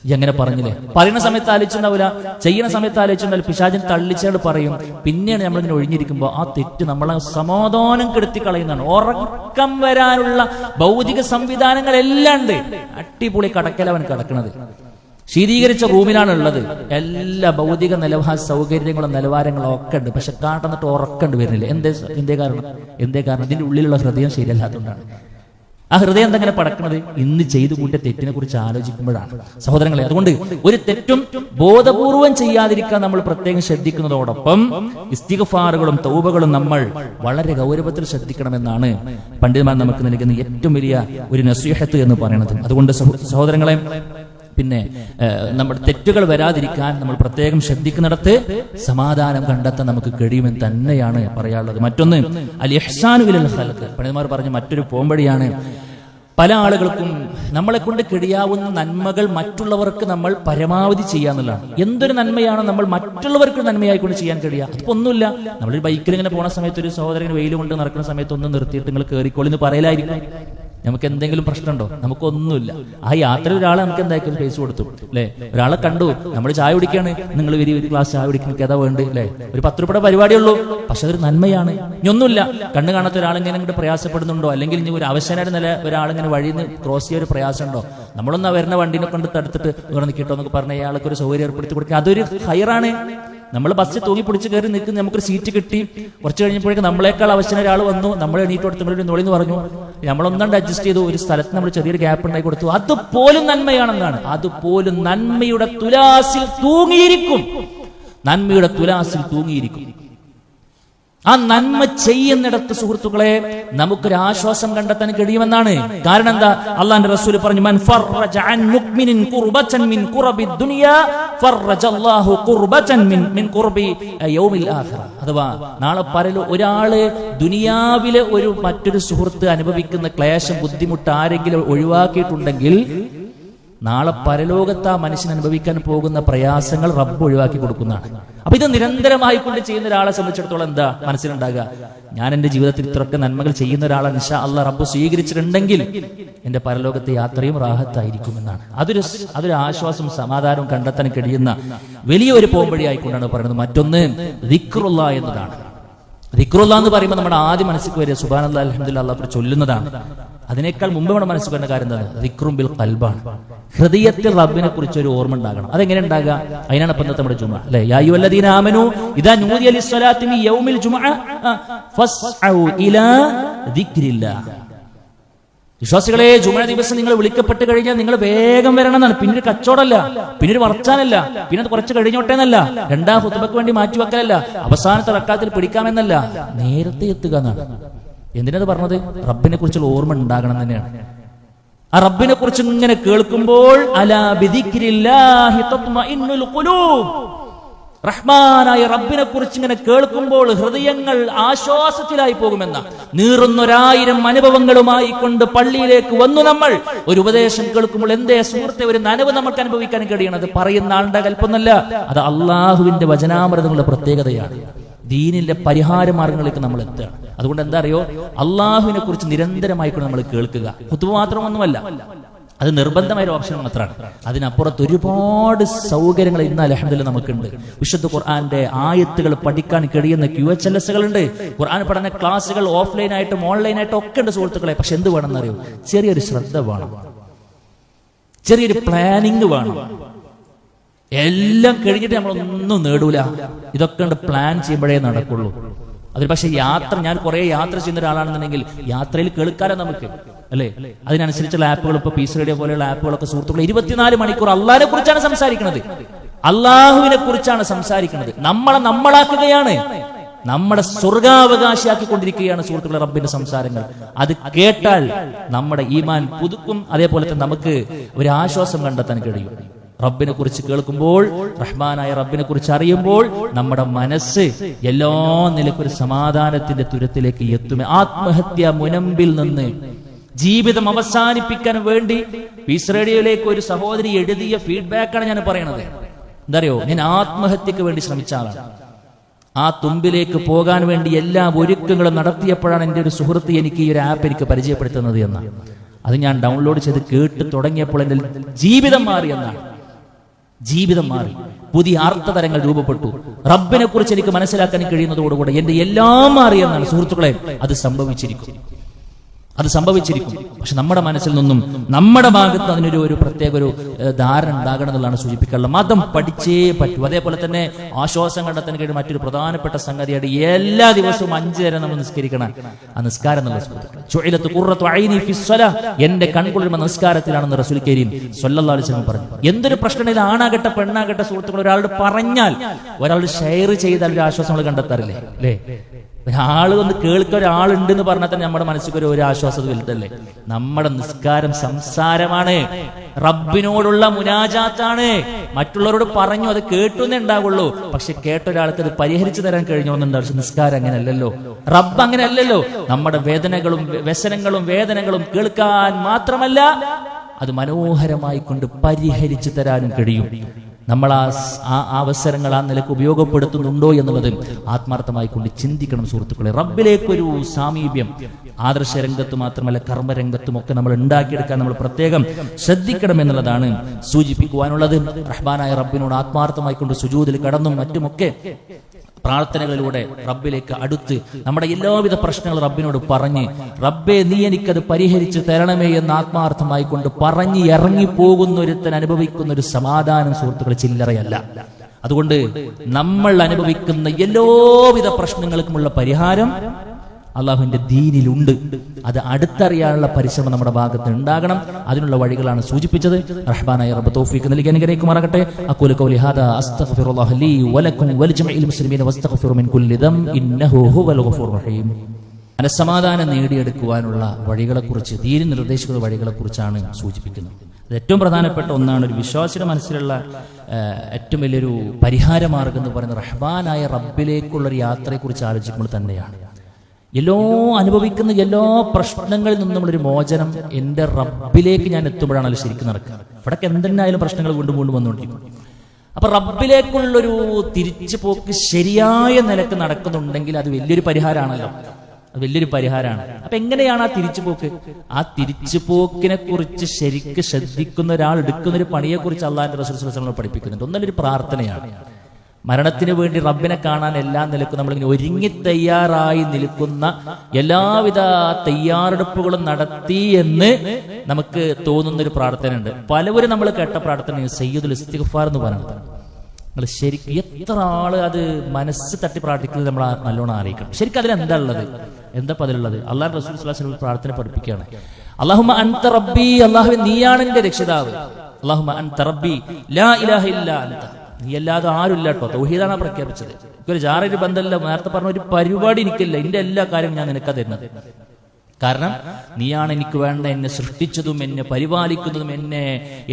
ഈ അങ്ങനെ പറഞ്ഞില്ലേ, പറയുന്ന സമയത്ത് ആലോചിച്ചുണ്ടാവില്ല, ചെയ്യുന്ന സമയത്ത് ആലോചിച്ചുണ്ടാവില്ല. പിശാചിൻ തള്ളിച്ചാൽ പറയും. പിന്നെയാണ് നമ്മളിങ്ങനെ ഒഴിഞ്ഞിരിക്കുമ്പോൾ ആ തെറ്റ് നമ്മളെ സമാധാനം കെടുത്തി കളയുന്നതാണ്. ഉറക്കം വരാനുള്ള ഭൗതിക സംവിധാനങ്ങളെല്ലാം ഉണ്ട്. അടിപൊളി കടക്കലവൻ കിടക്കുന്നത്, ശീതീകരിച്ച റൂമിലാണ് ഉള്ളത്. എല്ലാ ഭൗതിക സൗകര്യങ്ങളും നിലവാരങ്ങളും ഒക്കെ ഉണ്ട്. പക്ഷെ കാട്ടുന്നിട്ട് ഉറക്കണ്ട് വരുന്നില്ല. എന്തേ കാരണം? ഇതിന്റെ ഉള്ളിലുള്ള ഹൃദയം ശരിയല്ലാത്തതുകൊണ്ടാണ്. ആ ഹൃദയം എന്തെങ്ങനെ പടക്കുന്നത്? ഇന്ന് ചെയ്തു കൂട്ടിയ തെറ്റിനെ കുറിച്ച് ആലോചിക്കുമ്പോഴാണ് സഹോദരങ്ങളെ. അതുകൊണ്ട് ഒരു തെറ്റും ബോധപൂർവം ചെയ്യാതിരിക്കാൻ നമ്മൾ പ്രത്യേകം ശ്രദ്ധിക്കുന്നതോടൊപ്പം ഇസ്തിഗ്ഫാറുകളും തൗബകളും നമ്മൾ വളരെ ഗൗരവത്തിൽ ശ്രദ്ധിക്കണമെന്നാണ് പണ്ഡിതന്മാർ നമുക്ക് നൽകുന്ന ഏറ്റവും വലിയ ഒരു നസീഹത്ത് എന്ന് പറയുന്നത്. അതുകൊണ്ട് സഹോദരങ്ങളെ, പിന്നെ നമ്മുടെ തെറ്റുകൾ വരാതിരിക്കാൻ നമ്മൾ പ്രത്യേകം ശ്രദ്ധിക്കുന്നിടത്ത് സമാധാനം കണ്ടെത്താൻ നമുക്ക് കഴിയുമെന്ന് തന്നെയാണ് പറയാനുള്ളത്. മറ്റൊന്ന് അൽ ഇഹ്സാനു ഇലൽ ഖൽഖ്, പണ്ഡിതന്മാർ പറഞ്ഞ മറ്റൊരു പോംവഴിയാണ്. പല ആളുകൾക്കും നമ്മളെ കൊണ്ട് കഴിയാവുന്ന നന്മകൾ മറ്റുള്ളവർക്ക് നമ്മൾ പരമാവധി ചെയ്യാന്നുള്ളതാണ്. എന്തൊരു നന്മയാണ് നമ്മൾ മറ്റുള്ളവർക്ക് നന്മയായിക്കൊണ്ട് ചെയ്യാൻ കഴിയുക? അതിപ്പോ ഒന്നുമില്ല. നമ്മളൊരു ബൈക്കിൽ ഇങ്ങനെ പോണ സമയത്ത് ഒരു സഹോദരന് വെയിൽ കൊണ്ട് നടക്കുന്ന സമയത്ത് ഒന്ന് നിർത്തിയിട്ട് നിങ്ങൾ കയറിക്കോളിന്ന് പറയലായിരിക്കും. നമുക്ക് എന്തെങ്കിലും പ്രശ്നമുണ്ടോ? നമുക്കൊന്നുമില്ല. ആ യാത്രയിൽ ഒരാളെ നമുക്ക് എന്തായാലും പൈസ കൊടുത്തു അല്ലെ, ഒരാളെ കണ്ടു, നമ്മൾ ചായ കുടിക്കാണ്, നിങ്ങൾ ഒരു ഗ്ലാസ് ചായ കുടിക്കുന്ന ഏതാ വേണ്ട അല്ലെ, ഒരു 10 രൂപയുടെ പരിപാടിയുള്ളൂ, പക്ഷെ അതൊരു നന്മയാണ്. ഇനിയൊന്നുമില്ല, കണ്ണു കാണാത്ത ഒരാളിങ്ങനെ ഇങ്ങോട്ട് പ്രയാസപ്പെടുന്നുണ്ടോ, അല്ലെങ്കിൽ ഇനി ഒരു അവശനായിട്ട് നില ഒരാളിങ്ങനെ വഴിയിൽ നിന്ന് ക്രോസ് ചെയ്യാൻ ഒരു പ്രയാസമുണ്ടോ, നമ്മളൊന്ന് വരുന്ന വണ്ടീനെ കൊണ്ട് തടുത്തിട്ട് ഇവിടെ നിൽക്കട്ടോ എന്നൊക്കെ പറഞ്ഞ അയാൾക്ക് ഒരു സൗകര്യം ഏർപ്പെടുത്തി കൊടുക്കുക, അതൊരു ഹൈറാണ്. നമ്മൾ ബസ്സിൽ തൂങ്ങി പിടിച്ച് കയറി നിൽക്കുന്ന നമുക്കൊരു സീറ്റ് കിട്ടി, കുറച്ച് കഴിഞ്ഞപ്പോഴേക്കും നമ്മളെക്കാൾ അവശന ഒരാൾ വന്നു, നമ്മൾ എണീറ്റ് കൊടുത്ത് നിങ്ങളൊരു നോളിന്ന് പറഞ്ഞു, നമ്മളൊന്നാണ്ട് അഡ്ജസ്റ്റ് ചെയ്തു, ഒരു സ്ഥലത്ത് നമ്മൾ ചെറിയൊരു ഗ്യാപ്പ് ഉണ്ടായി കൊടുത്തു, അതുപോലും നന്മയാണെന്നാണ്. അതുപോലും നന്മയുടെ തുലാസിൽ തൂങ്ങിയിരിക്കും, നന്മയുടെ തുലാസിൽ തൂങ്ങിയിരിക്കും. ആ നന്മ ചെയ്യുന്നിടത്ത് സുഹൃത്തുക്കളെ നമുക്കൊരു ആശ്വാസം കണ്ടെത്താൻ കഴിയുമെന്നാണ്. കാരണം എന്താ? അല്ലാഹുവിന്റെ റസൂൽ പറഞ്ഞു, മൻ ഫറജ അൻ മുഅ്മിനിൻ ഖുർബതൻ മിൻ ഖുറബി ദുനിയാ ഫറജല്ലാഹു ഖുർബതൻ മിൻ ഖുർബി യൗമിൽ ആഖിറ. അഥവാ നാളെ ഒരാള് ദുനിയാവിലെ ഒരു മറ്റൊരു സുഹൃത്ത് അനുഭവിക്കുന്ന ക്ലേശം, ബുദ്ധിമുട്ട് ആരെങ്കിലും ഒഴിവാക്കിയിട്ടുണ്ടെങ്കിൽ നാളെ പരലോകത്ത് ആ മനുഷ്യൻ അനുഭവിക്കാൻ പോകുന്ന പ്രയാസങ്ങൾ റബ്ബ് ഒഴിവാക്കി കൊടുക്കുന്നതാണ്. അപ്പൊ ഇത് നിരന്തരമായി കൊണ്ട് ചെയ്യുന്ന ഒരാളെ സംബന്ധിച്ചിടത്തോളം എന്താ മനസ്സിലുണ്ടാകുക? ഞാൻ എന്റെ ജീവിതത്തിൽ ഇത്രയൊക്കെ നന്മകൾ ചെയ്യുന്ന ഒരാളാണ്, ഇൻഷാ അല്ലാഹ് റബ്ബ് സ്വീകരിച്ചിട്ടുണ്ടെങ്കിൽ എന്റെ പരലോകത്തെ യാത്രയും റാഹത്തായിരിക്കുമെന്നാണ്. അതൊരു ആശ്വാസം, സമാധാനവും കണ്ടെത്താൻ കഴിയുന്ന വലിയൊരു പോംവഴിയായിക്കൊണ്ടാണ് പറയുന്നത്. മറ്റൊന്ന് ദിക്റുല്ലാ എന്നതാണ്. ദിക്റുല്ലാ എന്ന് പറയുമ്പോൾ നമ്മുടെ ആദ്യം മനസ്സിൽ വരിക സുബ്ഹാനല്ലാഹ് അൽഹംദുലില്ലാഹ് അല്ലാഹ് ചൊല്ലുന്നതാണ്. അതിനേക്കാൾ മുമ്പ് നമ്മുടെ മനസ്സിൽ വരുന്ന കാര്യം എന്താണ്? ദിക്റും ബിൽ ഖൽബാണ്. ഹൃദയത്തിൽ റബ്ബിനെ കുറിച്ച് ഒരു ഓർമ്മ ഉണ്ടാകണം. അതെങ്ങനെ ഉണ്ടാകുക? അതിനാണ് ഇപ്പം നമ്മുടെ ജുമുഅ അല്ലേ? യാ അയ്യുഹല്ലദീന ആമനൂ ഇദാ നൂദിയ ലിസ്സലാത്തി മിൻ യൗമിൽ ജുമുഅ ഫസ്ഔ ഇലാ ദിക്രില്ലാഹ്. വിശ്വാസികളെ, ജുമുഅ ദിവസം നിങ്ങൾ വിളിക്കപ്പെട്ട് കഴിഞ്ഞാൽ നിങ്ങൾ വേഗം വരണം എന്നാണ്. പിന്നീട് കച്ചവടമല്ല, പിന്നീട് വർച്ചാനല്ല, പിന്നെ അത് കുറച്ച് കഴിഞ്ഞോട്ടെ എന്നല്ല, രണ്ടാം ഖുതുബക്ക് വേണ്ടി മാറ്റിവെക്കലല്ല, അവസാനത്തെ റക്അത്തിൽ പിടിക്കാമെന്നല്ല, നേരത്തെ എത്തുക എന്നാണ്. എന്തിനത് പറഞ്ഞത്? റബ്ബിനെ കുറിച്ചുള്ള ഓർമ്മ ഉണ്ടാകണം തന്നെയാണ്. ആ റബ്ബിനെ കുറിച്ച് ഇങ്ങനെ കേൾക്കുമ്പോൾ അലാ ബിദിക്രില്ലാഹി തത്മഇന്നുൽ ഖുലൂബ്, റഹ്മാനായ റബ്ബിനെ കുറിച്ച് ഇങ്ങനെ കേൾക്കുമ്പോൾ ഹൃദയങ്ങൾ ആശ്വാസത്തിലായി പോകുമെന്ന നീറുന്നൊരായിരം അനുഭവങ്ങളുമായി കൊണ്ട് പള്ളിയിലേക്ക് വന്നു നമ്മൾ ഒരു ഉപദേശം കേൾക്കുമ്പോൾ എന്തേ സുഹൃത്തെ ഒരു നനവ് നമുക്ക് അനുഭവിക്കാൻ കഴിയണത് പറയുന്ന ആളുടെ കൽപ്പൊന്നല്ല, അത് അള്ളാഹുവിന്റെ വചനാമൃതങ്ങളുടെ പ്രത്യേകതയാണ്. ദീനിന്റെ പരിഹാര മാർഗങ്ങളിലേക്ക് നമ്മൾ എത്തുകയാണ്. അതുകൊണ്ട് എന്താ അറിയോ, അള്ളാഹുവിനെ കുറിച്ച് നിരന്തരമായിക്കൊണ്ട് നമ്മൾ കേൾക്കുക. ഖുതുബ മാത്രമൊന്നുമല്ല, അത് നിർബന്ധമായ ഒരു ഓപ്ഷൻ മാത്രമാണ്. അതിനപ്പുറത്ത് ഒരുപാട് സൗകര്യങ്ങൾ ഇന്ന് അൽഹംദുലില്ലാഹ് നമുക്കുണ്ട്. വിശുദ്ധ ഖുർആന്റെ ആയത്തുകൾ പഠിക്കാൻ കഴിയുന്ന QHLS ഉണ്ട്. ഖുർആൻ പഠന ക്ലാസ്സുകൾ ഓഫ്ലൈനായിട്ടും ഓൺലൈനായിട്ടും ഒക്കെ ഉണ്ട് സുഹൃത്തുക്കളെ. പക്ഷെ എന്ത് വേണമെന്നറിയോ, ചെറിയൊരു ശ്രദ്ധ വേണം, ചെറിയൊരു പ്ലാനിങ് വേണം. എല്ലാം കഴിഞ്ഞിട്ട് നമ്മളൊന്നും നേടൂല. ഇതൊക്കെ പ്ലാൻ ചെയ്യുമ്പോഴേ നടക്കുള്ളൂ. അതിൽ പക്ഷെ യാത്ര, ഞാൻ കുറെ യാത്ര ചെയ്യുന്ന ഒരാളാണെന്നുണ്ടെങ്കിൽ യാത്രയിൽ കേൾക്കാലോ നമുക്ക്, അല്ലേ? അതിനനുസരിച്ചുള്ള ആപ്പുകൾ, ഇപ്പൊ പീസ് റേഡിയോ പോലെയുള്ള ആപ്പുകളൊക്കെ സുഹൃത്തുക്കൾ 24 മണിക്കൂർ അള്ളാഹിനെ കുറിച്ചാണ് സംസാരിക്കുന്നത്, അള്ളാഹുവിനെ കുറിച്ചാണ് സംസാരിക്കുന്നത്. നമ്മളാക്കുകയാണ്, നമ്മുടെ സ്വർഗാവകാശിയാക്കിക്കൊണ്ടിരിക്കുകയാണ് സുഹൃത്തുക്കളെ റബ്ബിന്റെ സംസാരങ്ങൾ. അത് കേട്ടാൽ നമ്മുടെ ഈമാൻ പുതുക്കും. അതേപോലെ തന്നെ നമുക്ക് ഒരു ആശ്വാസം കണ്ടെത്താൻ കഴിയും. റബ്ബിനെ കുറിച്ച് കേൾക്കുമ്പോൾ, റഹ്മാനായ റബ്ബിനെ കുറിച്ച് അറിയുമ്പോൾ നമ്മുടെ മനസ്സ് എല്ലാ നിലക്കൊരു സമാധാനത്തിന്റെ തുരത്തിലേക്ക് എത്തുമേ. ആത്മഹത്യ മുനമ്പിൽ നിന്ന് ജീവിതം അവസാനിപ്പിക്കാൻ വേണ്ടി പീസ് റേഡിയോയിലേക്ക് ഒരു സഹോദരി എഴുതിയ ഫീഡ്ബാക്കാണ് ഞാൻ പറയണത്. എന്താ അറിയോ, ഞാൻ ആത്മഹത്യക്ക് വേണ്ടി ശ്രമിച്ച ആളാണ്. ആ തുമ്പിലേക്ക് പോകാൻ വേണ്ടി എല്ലാ ഒരുക്കങ്ങളും നടത്തിയപ്പോഴാണ് എൻ്റെ ഒരു സുഹൃത്ത് എനിക്ക് ഈ ഒരു ആപ്പ് എനിക്ക് പരിചയപ്പെടുത്തുന്നത് എന്നാണ്. അത് ഞാൻ ഡൗൺലോഡ് ചെയ്ത് കേട്ട് തുടങ്ങിയപ്പോൾ എൻ്റെ ജീവിതം മാറി എന്നാണ്. ജീവിതം മാറി, പുതിയ അർത്ഥതരങ്ങൾ രൂപപ്പെട്ടു. റബ്ബിനെ കുറിച്ച് എനിക്ക് മനസ്സിലാക്കാൻ കഴിയുന്നതോടുകൂടെ എന്റെ എല്ലാം മാറിയെന്നാണ് സുഹൃത്തുക്കളെ. അത് സംഭവിച്ചിരിക്കും. പക്ഷെ നമ്മുടെ മനസ്സിൽ നിന്നും നമ്മുടെ ഭാഗത്ത് അതിനൊരു പ്രത്യേക ഒരു ധാരണ ഉണ്ടാകണം എന്നുള്ളതാണ് സൂചിപ്പിക്കാനുള്ളത്. മതം പഠിച്ചേ പറ്റൂ. അതേപോലെ തന്നെ ആശ്വാസം കണ്ടെത്താൻ കഴിയും മറ്റൊരു പ്രധാനപ്പെട്ട സംഗതിയാണ് എല്ലാ ദിവസവും 5 നേരം നമ്മൾ നിസ്കരിക്കണം. ആ നിസ്കാരം എന്നുള്ള എന്റെ കൺകുളിർമ നിസ്കാരത്തിലാണെന്ന് റസൂൽ കരീം സ്വല്ലല്ലാഹു അലൈഹി വസല്ലം പറഞ്ഞു. എന്തൊരു പ്രശ്നമില്ല, ആണാകട്ടെ പെണ്ണാകട്ടെ സുഹൃത്തുക്കൾ, ഒരാളോട് പറഞ്ഞാൽ, ഒരാൾ ഷെയർ ചെയ്താൽ ഒരു ആശ്വാസം നമ്മൾ കണ്ടെത്താറില്ലേ? അല്ലേ? ഒരാള് വന്ന് കേൾക്കാൻ ഒരാളുണ്ട് എന്ന് പറഞ്ഞാൽ തന്നെ നമ്മുടെ മനസ്സിൽ ഒരു ആശ്വാസം വലുതല്ലേ? നമ്മുടെ നിസ്കാരം സംസാരമാണ്, റബ്ബിനോടുള്ള മുനാജാത്താണ്. മറ്റുള്ളവരോട് പറഞ്ഞു അത് കേട്ടുന്നേ ഉണ്ടാവുള്ളൂ. പക്ഷെ കേട്ടൊരാൾക്ക് അത് പരിഹരിച്ചു തരാൻ കഴിഞ്ഞോന്നുണ്ടാവും. പക്ഷെ നിസ്കാരം അങ്ങനെയല്ലല്ലോ, റബ്ബ് അങ്ങനെയല്ലല്ലോ. നമ്മുടെ വേദനകളും വ്യസനങ്ങളും വേദനകളും കേൾക്കാൻ മാത്രമല്ല, അത് മനോഹരമായി കൊണ്ട് പരിഹരിച്ചു തരാനും കഴിയും. നമ്മൾ ആ അവസരങ്ങൾ ആ നിലക്ക് ഉപയോഗപ്പെടുത്തുന്നുണ്ടോ എന്നുള്ളത് ആത്മാർത്ഥമായി കൊണ്ട് ചിന്തിക്കണം സുഹൃത്തുക്കളെ. റബ്ബിലേക്കൊരു സാമീപ്യം ആദർശ രംഗത്ത് മാത്രമല്ല കർമ്മരംഗത്തും ഒക്കെ നമ്മൾ ഉണ്ടാക്കിയെടുക്കാൻ നമ്മൾ പ്രത്യേകം ശ്രദ്ധിക്കണം എന്നുള്ളതാണ് സൂചിപ്പിക്കുവാനുള്ളത്. റഹ്മാനായ റബ്ബിനോട് ആത്മാർത്ഥമായി കൊണ്ട് സുജൂദിൽ കടന്നും മറ്റുമൊക്കെ പ്രാർത്ഥനകളിലൂടെ റബ്ബിലേക്ക് അടുത്ത് നമ്മുടെ എല്ലാവിധ പ്രശ്നങ്ങളും റബ്ബിനോട് പറഞ്ഞ്, റബ്ബേ നീ എനിക്കത് പരിഹരിച്ചു തരണമേ എന്ന് ആത്മാർത്ഥമായി കൊണ്ട് പറഞ്ഞ് ഇറങ്ങിപ്പോകുന്ന ഒരുത്തൻ അനുഭവിക്കുന്ന ഒരു സമാധാനം സുഹൃത്തുക്കൾ ചില്ലറയല്ല. അതുകൊണ്ട് നമ്മൾ അനുഭവിക്കുന്ന എല്ലാവിധ പ്രശ്നങ്ങൾക്കുമുള്ള പരിഹാരം അള്ളാഹുവിന്റെ ദീനിലുണ്ട്. അത് അടുത്തറിയാനുള്ള പരിശ്രമം നമ്മുടെ ഭാഗത്ത് ഉണ്ടാകണം. അതിനുള്ള വഴികളാണ് സൂചിപ്പിച്ചത്. റഹ്മാനായ റബ്ബ് തൗഫീഖ് നൽകി അനുഗ്രഹിക്കുമാറാകട്ടെ. അഖൂലു ഖൗലി ഹാദാ അസ്തഗ്ഫിറുല്ലാഹ ലീ വലക്കും വലിജമീഇൽ മുസ്ലിമീന വസ്തഗ്ഫിറു മിൻ കുല്ലി ദംബ് ഇന്നഹു ഹുവൽ ഗഫൂറുർ റഹീം. മനസ്സമാധാനം നേടിയെടുക്കുവാനുള്ള വഴികളെക്കുറിച്ച്, ദീനിൽ നിർദ്ദേശിക്കുന്ന വഴികളെക്കുറിച്ചാണ് സൂചിപ്പിക്കുന്നത്. അത് ഏറ്റവും പ്രധാനപ്പെട്ട ഒന്നാണ്. ഒരു വിശ്വാസിയുടെ മനസ്സിലുള്ള ഏറ്റവും വലിയൊരു പരിഹാര മാർഗം എന്ന് പറയുന്നത് റഹ്മാനായ റബ്ബിലേക്കുള്ളൊരു യാത്രയെക്കുറിച്ച് ആലോചിക്കുമ്പോൾ തന്നെയാണ്. അനുഭവിക്കുന്ന എല്ലാ പ്രശ്നങ്ങളിൽ നിന്നും നമ്മളൊരു മോചനം എൻ്റെ റബ്ബിലേക്ക് ഞാൻ എത്തുമ്പോഴാണല്ലോ ശരിക്കും നടക്കുക. ഇവിടൊക്കെ എന്തെന്നായാലും പ്രശ്നങ്ങൾ വീണ്ടും വന്നുകൊണ്ടിരിക്കും. അപ്പൊ റബ്ബിലേക്കുള്ളൊരു തിരിച്ചു പോക്ക് ശരിയായ നിലക്ക് നടക്കുന്നുണ്ടെങ്കിൽ അത് വലിയൊരു പരിഹാരമാണല്ലോ. അത് വലിയൊരു പരിഹാരമാണ്. അപ്പൊ എങ്ങനെയാണ് ആ തിരിച്ചുപോക്ക്? ആ തിരിച്ചുപോക്കിനെ കുറിച്ച് ശരിക്ക് ശ്രദ്ധിക്കുന്ന ഒരാൾ എടുക്കുന്ന ഒരു പണിയെ കുറിച്ച് അള്ളാഹുവിന്റെ റസൂൽ സ്വല്ലല്ലാഹു അലൈഹി വസല്ലം പഠിപ്പിക്കുന്നുണ്ട്. ഒന്നൊരു പ്രാർത്ഥനയാണ്. മരണത്തിന് വേണ്ടി റബ്ബിനെ കാണാൻ എല്ലാ നിലക്കും നമ്മളിങ്ങനെ ഒരുങ്ങി തയ്യാറായി നിൽക്കുന്ന എല്ലാവിധ തയ്യാറെടുപ്പുകളും നടത്തി എന്ന് നമുക്ക് തോന്നുന്നൊരു പ്രാർത്ഥനയുണ്ട്. പലവരും നമ്മൾ കേട്ട പ്രാർത്ഥന സയ്യിദുൽ ഇസ്തിഗ്ഫാർ എന്ന് പറയുന്നത്. നിങ്ങൾ ശരിക്കും എത്ര ആള് അത് മനസ്സ് തട്ടി പ്രാർത്ഥിക്കുന്നത് നമ്മൾ നല്ലോണം അറിയിക്കണം. ശരിക്കും അതിലെന്താ ഉള്ളത്? എന്താ അതിലുള്ളത്? അള്ളാഹു റസൂൽ സ്വല്ലല്ലാഹു അലൈഹി വസല്ലം പ്രാർത്ഥന പഠിപ്പിക്കുകയാണ്. അല്ലാഹുമ്മ അൻത റബ്ബി, അല്ലാഹുവേ നീയാണ് എന്റെ രക്ഷിതാവ്. അല്ലാഹുമ്മ അൻത റബ്ബി ലാ ഇലാഹ ഇല്ലാ അൻത, നീ അല്ലാതെ ആരുമില്ല കേട്ടോ. തൗഹീദാണ് പ്രഖ്യാപിച്ചത്. ഒരു ജാറൊരു ബന്ധമല്ല, നേരത്തെ പറഞ്ഞ ഒരു പരിപാടി എനിക്കില്ല, എന്റെ എല്ലാ കാര്യവും ഞാൻ നിനക്കാ തരുന്നത്. കാരണം നീയാണ് എനിക്ക് വേണ്ട, എന്നെ സൃഷ്ടിച്ചതും എന്നെ പരിപാലിക്കുന്നതും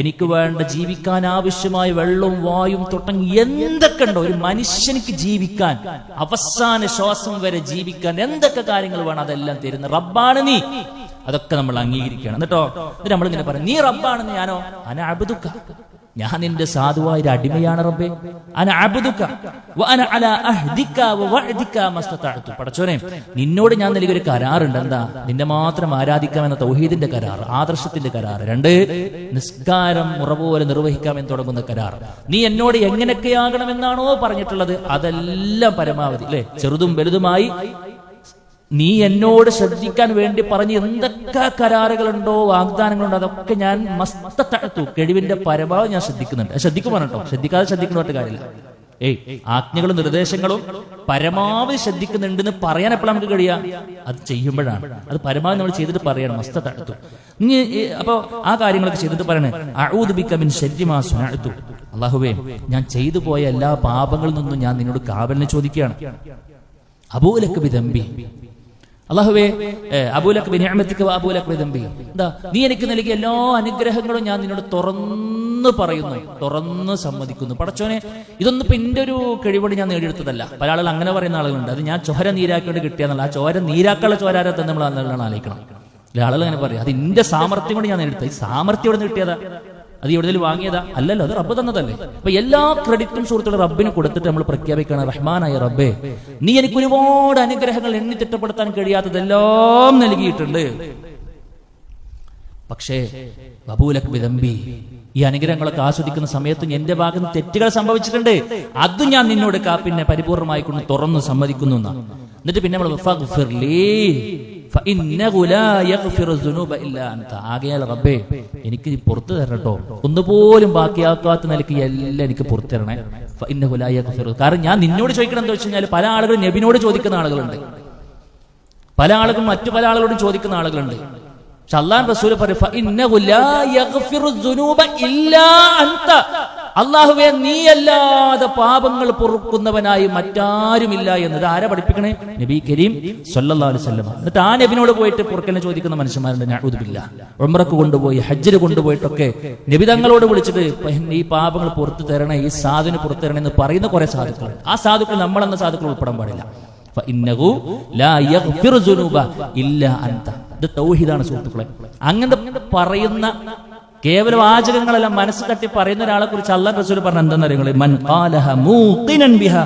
എനിക്ക് വേണ്ട ജീവിക്കാൻ ആവശ്യമായ വെള്ളവും വായും തുടങ്ങി എന്തൊക്കെ ഉണ്ടോ ഒരു മനുഷ്യനിക്ക് ജീവിക്കാൻ, അവസാന ശ്വാസം വരെ ജീവിക്കാൻ എന്തൊക്കെ കാര്യങ്ങൾ വേണം അതെല്ലാം തരുന്ന റബ്ബാണ് നീ. അതൊക്കെ നമ്മൾ അംഗീകരിക്കണം. എന്നിട്ട് നമ്മളിങ്ങനെ പറയും നീ റബ്ബാണെന്ന്, ഞാനോ അന അബ്ദുക, ഞാൻ നിന്റെ സാധുവായ ഒരു അടിമയാണ് റബ്ബേ. അന അബ്ദുക വ അന അലാ അഹ്ദിക വ വഅദിക മസ്തതഅതു. പടച്ചോനെ നിന്നോട് ഞാൻ നൽകിയ ഒരു കരാറുണ്ട്. എന്താ? നിന്നെ മാത്രം ആരാധിക്കാമെന്ന തൗഹീദിന്റെ കരാർ, ആദർശത്തിന്റെ കരാർ. 2 നിസ്കാരം മുറ പോലെ നിർവഹിക്കാമെന്ന് തുടങ്ങുന്ന കരാർ. നീ എന്നോട് എങ്ങനെയൊക്കെയാകണമെന്നാണോ പറഞ്ഞിട്ടുള്ളത് അതെല്ലാം പരമാവധി അല്ലെ ചെറുതും വലുതുമായി നീ എന്നോട് ശ്രദ്ധിക്കാൻ വേണ്ടി പറഞ്ഞ് എന്തൊക്കെ കരാറുകളുണ്ടോ വാഗ്ദാനങ്ങളുണ്ടോ അതൊക്കെ ഞാൻ മസ്തതഅതു, കഴിവിന്റെ പരമാവധി ഞാൻ ശ്രദ്ധിക്കുന്നുണ്ട്. ശ്രദ്ധിക്കുവാണ് കേട്ടോ, ശ്രദ്ധിക്കാതെ ശ്രദ്ധിക്കുന്ന കാര്യമില്ല. ആജ്ഞകളും നിർദ്ദേശങ്ങളും പരമാവധി ശ്രദ്ധിക്കുന്നുണ്ടെന്ന് പറയാൻ എപ്പോഴും നമുക്ക് കഴിയാം, അത് ചെയ്യുമ്പോഴാണ്. അത് പരമാവധി നമ്മൾ ചെയ്തിട്ട് പറയണം മസ്തതഅതു. അപ്പൊ ആ കാര്യങ്ങളൊക്കെ ചെയ്തിട്ട് പറയണേ അഊദു ബിക മിൻ ശർരി മാ സനഅതു, അല്ലാഹുവേ ഞാൻ ചെയ്തു പോയ എല്ലാ പാപങ്ങളിൽ നിന്നും ഞാൻ നിന്നോട് കാവലിനെ ചോദിക്കുകയാണ്. അബൂലക ബിദംബി, അല്ലാഹുവേ അബൂലക ബിനിഅമതിക വ അബൂലക ബിദംബി, എന്താ നീ എനിക്ക് നൽകിയ എല്ലാ അനുഗ്രഹങ്ങളും ഞാൻ നിന്നോട് തുറന്നു പറയുന്നു, തുറന്ന് സമ്മതിക്കുന്നു. പടച്ചോനെ ഇതൊന്നും ഇപ്പൊ എന്റെ ഒരു കഴിവോട് ഞാൻ നേടിയെടുത്തതല്ല. പല ആളുകൾ അങ്ങനെ പറയുന്ന ആളുകളുണ്ട്, അത് ഞാൻ ചോര നീരാക്കിയോട് കിട്ടിയെന്നല്ല. ആ ചോര നീരാക്കാനുള്ള ചോരാരത്തെ നമ്മൾ നല്ലോണം ആലോചിക്കണം. ആളുകൾ അങ്ങനെ പറയും അത് എന്റെ സാമർത്ഥ്യം കൊണ്ട് ഞാൻ നേടിയെടുത്ത. ഈ സാമർത്ഥ്യം ഇവിടെ കിട്ടിയതാ, അത് എവിടെയും വാങ്ങിയതാ അല്ലല്ലോ, അത് റബ്ബ് തന്നതല്ലേ. അപ്പൊ എല്ലാ ക്രെഡിറ്റും സുഹൃത്തുക്കൾ റബ്ബിന് കൊടുത്തിട്ട് നമ്മൾ പ്രഖ്യാപിക്കണം റഹ്മാനായ റബ്ബേ നീ എനിക്ക് ഒരുപാട് അനുഗ്രഹങ്ങൾ എണ്ണി തിട്ടപ്പെടുത്താൻ കഴിയാത്തതെല്ലാം നൽകിയിട്ടുണ്ട്. പക്ഷേ അബൂലക ബിദംബി, ഈ അനുഗ്രഹങ്ങളൊക്കെ ആസ്വദിക്കുന്ന സമയത്തും എന്റെ ഭാഗത്ത് തെറ്റുകൾ സംഭവിച്ചിട്ടുണ്ട്, അത് ഞാൻ നിന്നോട് പിന്നെ പരിപൂർണമായി കൊണ്ട് തുറന്നു സമ്മതിക്കുന്നു. എന്നിട്ട് പിന്നെ നമ്മൾ ആകയാൽ റബ്ബേ എനിക്ക് നീ പുറത്തു തരട്ടോ, ഒന്നുപോലും ബാക്കിയാക്കാത്ത നിലയ്ക്ക് എല്ലാം എനിക്ക് പുറത്തു തരണേ. കാരണം ഞാൻ നിന്നോട് ചോദിക്കണം എന്താ വെച്ച് കഴിഞ്ഞാൽ പല ആളുകളും നബിനോട് ചോദിക്കുന്ന ആളുകളുണ്ട്, പല ആളുകളും മറ്റു പല ആളുകളോടും ചോദിക്കുന്ന ആളുകളുണ്ട്. പക്ഷെ അല്ലാഹു റസൂൽ പറയും അല്ലാഹുവേ നീയല്ലാതെ പാപങ്ങൾ പൊറുക്കുന്നവനായി മറ്റാരുമില്ല എന്നത് ആരാ പഠിപ്പിക്കണേ? നബി കരീം സല്ലല്ലാഹു അലൈഹി വസല്ലം. എന്നിട്ട് ആ നബിനോട് പോയിട്ട് പൊറുക്കലിനെ ചോദിക്കുന്ന മനുഷ്യന്മാരുണ്ട്. നഅൂദു ബില്ലാഹ്. ഉംറക്ക് കൊണ്ടുപോയി ഹജ്ജിന് കൊണ്ടുപോയിട്ടൊക്കെ നബി തങ്ങളോട് വിളിച്ചിട്ട് ഈ പാപങ്ങൾ പുറത്തു തരണേ, ഈ സാധുവിന് പുറത്തു തരണേ എന്ന് പറയുന്ന കുറെ സാധുക്കൾ. ആ സാധുക്കൾ നമ്മളെന്ന സാധുക്കൾ ഉൾപ്പെടാൻ പാടില്ല. ഫഇന്നഹു ലാ യഗ്ഫിറു ദുനൂബ ഇല്ലാ അൻത. ഇത് തൗഹീദാണ് സുഹൃത്തുക്കളെ. അങ്ങനത്തെ പറയുന്ന കേവല വാചകങ്ങളെല്ലാം മനസ്സ് തട്ടി പറയുന്ന ഒരാളെ കുറിച്ച് അല്ലാഹു റസൂൽ പറഞ്ഞ എന്താണെന്നറിയോ? മൻ ഖാലഹ മൂഖിനൻ ബിഹാ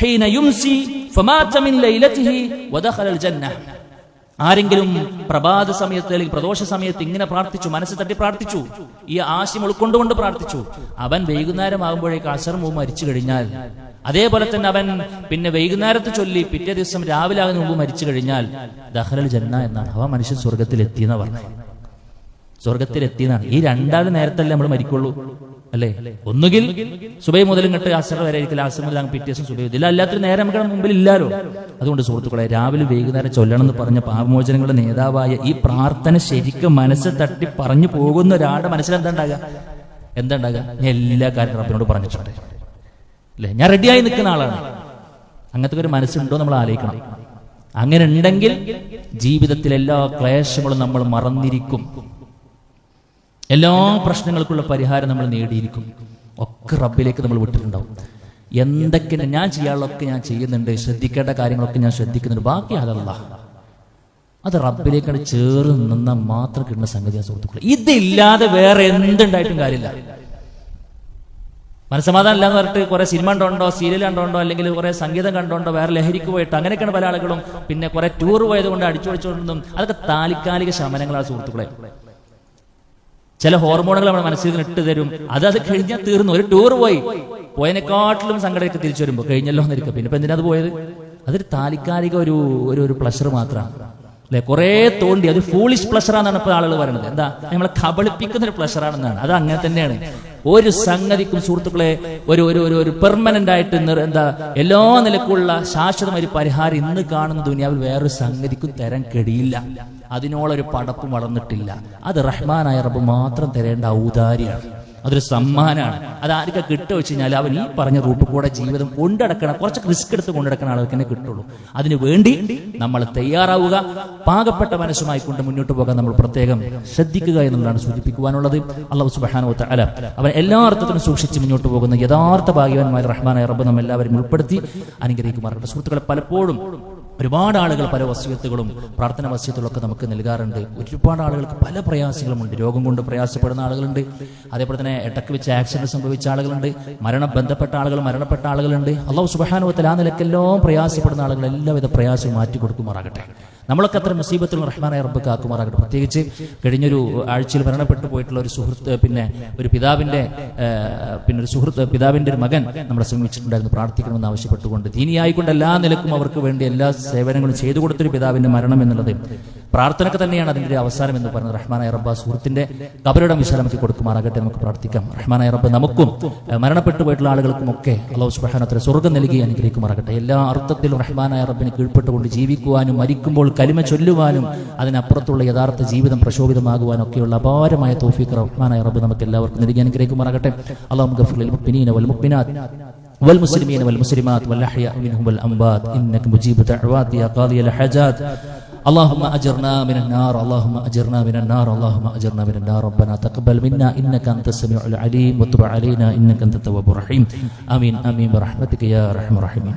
ഹീന യുംസി ഫമാത മിൻ ലൈലതിഹി വദഖലൽ ജന്ന. ആരെങ്കിലും പ്രഭാത സമയത്ത് അല്ലെങ്കിൽ പ്രദോഷ സമയത്ത് ഇങ്ങനെ പ്രാർത്ഥിച്ചു, മനസ്സ് തട്ടി പ്രാർത്ഥിച്ചു, ഈ ആശയം ഉൾക്കൊണ്ടുകൊണ്ട് പ്രാർത്ഥിച്ചു, അവൻ വൈകുന്നേരം ആകുമ്പോഴേക്ക് അസർ മുമ്പ് മരിച്ചു കഴിഞ്ഞാൽ, അതേപോലെ തന്നെ അവൻ പിന്നെ വൈകുന്നേരത്ത് ചൊല്ലി പിറ്റേ ദിവസം രാവിലെ ആകുന്ന മുമ്പ് മരിച്ചു കഴിഞ്ഞാൽ ദഖലൽ ജന്ന എന്നാണ്. അവ മനുഷ്യൻ സ്വർഗത്തിലെത്തിയെന്ന് പറഞ്ഞു. സ്വർഗത്തിലെത്തിയെന്നാണ്. ഈ രണ്ടാമത് നേരത്തല്ലേ നമ്മൾ മരിക്കുള്ളൂ അല്ലേ? ഒന്നുകിൽ സുബൈ മുതൽ ഇങ്ങോട്ട് അസർ വരെ ആയിരിക്കില്ല, അസർ മുതൽ പിറ്റേ ദിവസം സുബൈ. ഇതിൽ അല്ലാത്തൊരു നേരം നമുക്ക് മുമ്പിൽ ഇല്ലാലോ. അതുകൊണ്ട് സുഹൃത്തുക്കളെ രാവിലെ വൈകുന്നേരം ചൊല്ലണം എന്ന് പറഞ്ഞ പാപമോചനങ്ങളുടെ നേതാവായ ഈ പ്രാർത്ഥന ശരിക്കും മനസ്സ് തട്ടി പറഞ്ഞു പോകുന്ന ഒരാളുടെ മനസ്സിൽ എന്താ ഉണ്ടാകുക? ഞാൻ എല്ലാ കാര്യവും റബ്ബിനോട് പറഞ്ഞിട്ടുണ്ട് അല്ലെ, ഞാൻ റെഡിയായി നിൽക്കുന്ന ആളാണ്. അങ്ങനത്തെ ഒരു മനസ്സുണ്ടോ നമ്മൾ ആലോചിക്കണം. അങ്ങനെ ഉണ്ടെങ്കിൽ ജീവിതത്തിൽ എല്ലാ ക്ലേശങ്ങളും നമ്മൾ മറന്നിരിക്കും, എല്ലാ പ്രശ്നങ്ങൾക്കുള്ള പരിഹാരം നമ്മൾ നേടിയിരിക്കും. ഒക്കെ റബ്ബിലേക്ക് നമ്മൾ വിട്ടിട്ടുണ്ടാവും. എന്തൊക്കെ ഞാൻ ചെയ്യാനുള്ളതൊക്കെ ഞാൻ ചെയ്യുന്നുണ്ട്, ശ്രദ്ധിക്കേണ്ട കാര്യങ്ങളൊക്കെ ഞാൻ ശ്രദ്ധിക്കുന്നുണ്ട്, ബാക്കി അതല്ല, അത് റബ്ബിലേക്കാണ് ചേർന്ന് നിന്നാൽ മാത്രം കിട്ടുന്ന സംഗതിയാണ് സുഹൃത്തുക്കളെ. ഇതില്ലാതെ വേറെ എന്തുണ്ടായിട്ടും കാര്യമില്ല. മനസ്സമാധാനം ഇല്ലാന്ന് പറഞ്ഞിട്ട് കുറെ സിനിമ കണ്ടോണ്ടോ, സീരിയൽ കണ്ടോണ്ടോ, അല്ലെങ്കിൽ കുറെ സംഗീതം കണ്ടോണ്ടോ, വേറെ ലഹരിക്ക് പോയിട്ട് അങ്ങനെയൊക്കെയാണ് പല ആളുകളും. പിന്നെ കുറെ ടൂർ പോയത് കൊണ്ട് അടിച്ചു പൊളിച്ചുകൊണ്ടും അതൊക്കെ താൽക്കാലിക ശമനങ്ങളാണ് സുഹൃത്തുക്കളെ. ചില ഹോർമോണുകൾ നമ്മുടെ മനസ്സിൽ ഇട്ട് തരും, അത് കഴിഞ്ഞാൽ തീർന്നു. ഒരു ടൂർ പോയതിനെക്കാട്ടിലും സങ്കടമൊക്കെ തിരിച്ചു വരുമ്പോ കഴിഞ്ഞല്ലോ എന്നിരിക്കും. പിന്നെ ഇപ്പൊ എന്തിനാ അത് പോയത്? അതൊരു താൽക്കാലിക ഒരു പ്ലഷർ മാത്രമാണ് അല്ലെ. കുറെ തോണ്ടി അത് ഫൂളിഷ് പ്ലഷറാണെന്നാണ് ഇപ്പോൾ ആളുകൾ പറയുന്നത്. എന്താ, നമ്മളെ കബളിപ്പിക്കുന്ന ഒരു പ്ലഷറാണെന്നാണ്. അത് അങ്ങനെ തന്നെയാണ്. ഒരു സംഗതിക്കും സുഹൃത്തുക്കളെ ഒരു പെർമനന്റ് ആയിട്ട് എന്താ എല്ലാ നിലക്കുള്ള ശാശ്വതമായ പരിഹാരം ഇന്ന് കാണുന്ന ദുനിയാവിൽ വേറൊരു സംഗതിക്കും തരാൻ കഴിയില്ല. അതിനോളൊരു പടപ്പും വളർന്നിട്ടില്ല. അത് റഹ്മാനായ റബ്ബ് മാത്രം തരേണ്ട ഔദാര്യാണ്, അതൊരു സമ്മാനമാണ്. അത് ആർക്കാ കിട്ടുക വെച്ച് കഴിഞ്ഞാൽ അവൻ ഈ പറഞ്ഞ റൂട്ട് കൂടെ ജീവിതം കൊണ്ടടക്കണം, കുറച്ച് റിസ്ക് എടുത്ത് കൊണ്ടടക്കുന്ന ആൾക്ക് തന്നെ കിട്ടുള്ളൂ. അതിനു വേണ്ടി നമ്മൾ തയ്യാറാവുക, പാകപ്പെട്ട മനസ്സുമായി കൊണ്ട് മുന്നോട്ട് പോകാൻ നമ്മൾ പ്രത്യേകം ശ്രദ്ധിക്കുക എന്നുള്ളതാണ് സൂചിപ്പിക്കുവാനുള്ളത്. അല്ലാഹു സുബ്ഹാനഹു വ തആല അവൻ എല്ലാ അർത്ഥത്തിലും സൂക്ഷിച്ച് മുന്നോട്ട് പോകുന്ന യഥാർത്ഥ ഭാഗ്യവാന്മാർ റഹ്മാനായ റബ്ബ് നമ്മെല്ലാവരും ഉൾപ്പെടുത്തി അനുഗ്രഹിക്കുമാറാകട്ടെ. സുഹൃത്തുക്കളെ, പലപ്പോഴും ഒരുപാട് ആളുകൾ പല വസിയത്തുകളും പ്രാർത്ഥന വസിയത്തുകളൊക്കെ നമുക്ക് നൽകാറുണ്ട്. ഒരുപാട് ആളുകൾക്ക് പല പ്രയാസങ്ങളുമുണ്ട്. രോഗം കൊണ്ട് പ്രയാസപ്പെടുന്ന ആളുകളുണ്ട്, അതേപോലെ തന്നെ ഇടയ്ക്ക് വെച്ച് ആക്സിഡന്റ് സംഭവിച്ച ആളുകളുണ്ട്, ബന്ധപ്പെട്ട ആളുകൾ മരണപ്പെട്ട ആളുകളുണ്ട്. അല്ലാഹു സുബ്ഹാനഹു വ തആല ആ നിലക്കെല്ലാം പ്രയാസപ്പെടുന്ന ആളുകൾ എല്ലാവിധ പ്രയാസവും മാറ്റി കൊടുക്കുമാറാകട്ടെ. നമ്മളൊക്കെ അത്ര മുസീബത്തുൽ റഹ്മാനായ റബ്ബ് കാക്കുമാറാകട്ടെ. പ്രത്യേകിച്ച് കഴിഞ്ഞൊരു ആഴ്ചയിൽ മരണപ്പെട്ടു പോയിട്ടുള്ള ഒരു സുഹൃത്ത്, ഒരു പിതാവിന്റെ ഒരു മകൻ നമ്മളെ ശ്രമിച്ചിട്ടുണ്ടായിരുന്നു. പ്രാർത്ഥിക്കണമെന്ന് ആവശ്യപ്പെട്ടുകൊണ്ട് ദീനിയായിക്കൊണ്ട് എല്ലാ നിലക്കും അവർക്ക് വേണ്ടി എല്ലാ സേവനങ്ങളും ചെയ്തു കൊടുത്തൊരു പിതാവിന്റെ മരണം എന്നുള്ളത് പ്രാർത്ഥനക്ക് തന്നെയാണ് അതിന്റെ അവസാനം എന്ന് പറയുന്നത്. റഹ്മാനായ റബ്ബ് സുഹൃത്തിന്റെ ഖബറിടം വിശാലമാക്കി കൊടുക്കുമാറാകട്ടെ. നമുക്ക് പ്രാർത്ഥിക്കാം. റഹ്മാനായ റബ്ബ് നമുക്കും മരണപ്പെട്ടു പോയിട്ടുള്ള ആളുകൾക്കും ഒക്കെ അല്ലാഹു സുബ്ഹാനഹു വ തആല സ്വർഗ്ഗം നൽകി അനുഗ്രഹിക്കുമാറാകട്ടെ. എല്ലാ അർത്ഥത്തിലും റഹ്മാനായ റബ്ബിനെ കീഴ്പ്പെട്ടുകൊണ്ട് ജീവിക്കുവാനും മരിക്കുമ്പോൾ കലിമ ചൊല്ലുവാനും അതിനപ്പുറത്തുള്ള യഥാർത്ഥ ജീവിതം പ്രശോഭിതമാകുവാനും ഒക്കെയുള്ള അപാരമായ തൗഫീഖ് റഹ്മാനായ റബ്ബ് നമുക്ക് എല്ലാവർക്കും നൽകി അനുഗ്രഹിക്കുമാറാകട്ടെ. അല്ലാഹുമ്മ ഗഫിർ ലിൽ മുഅ്മിനീന വൽ മുഅ്മിനാത്ത് والمسلمين والمسلمات والأحياء منهم والأموات إنك مجيب دعوات يا قاضي الحاجات. اللهم أجرنا من النار، اللهم أجرنا من النار، اللهم أجرنا من النار. ربنا تقبل منا إنك أنت السميع العليم وتب علينا إنك أنت التواب الرحيم. آمين آمين برحمتك يا أرحم الراحمين.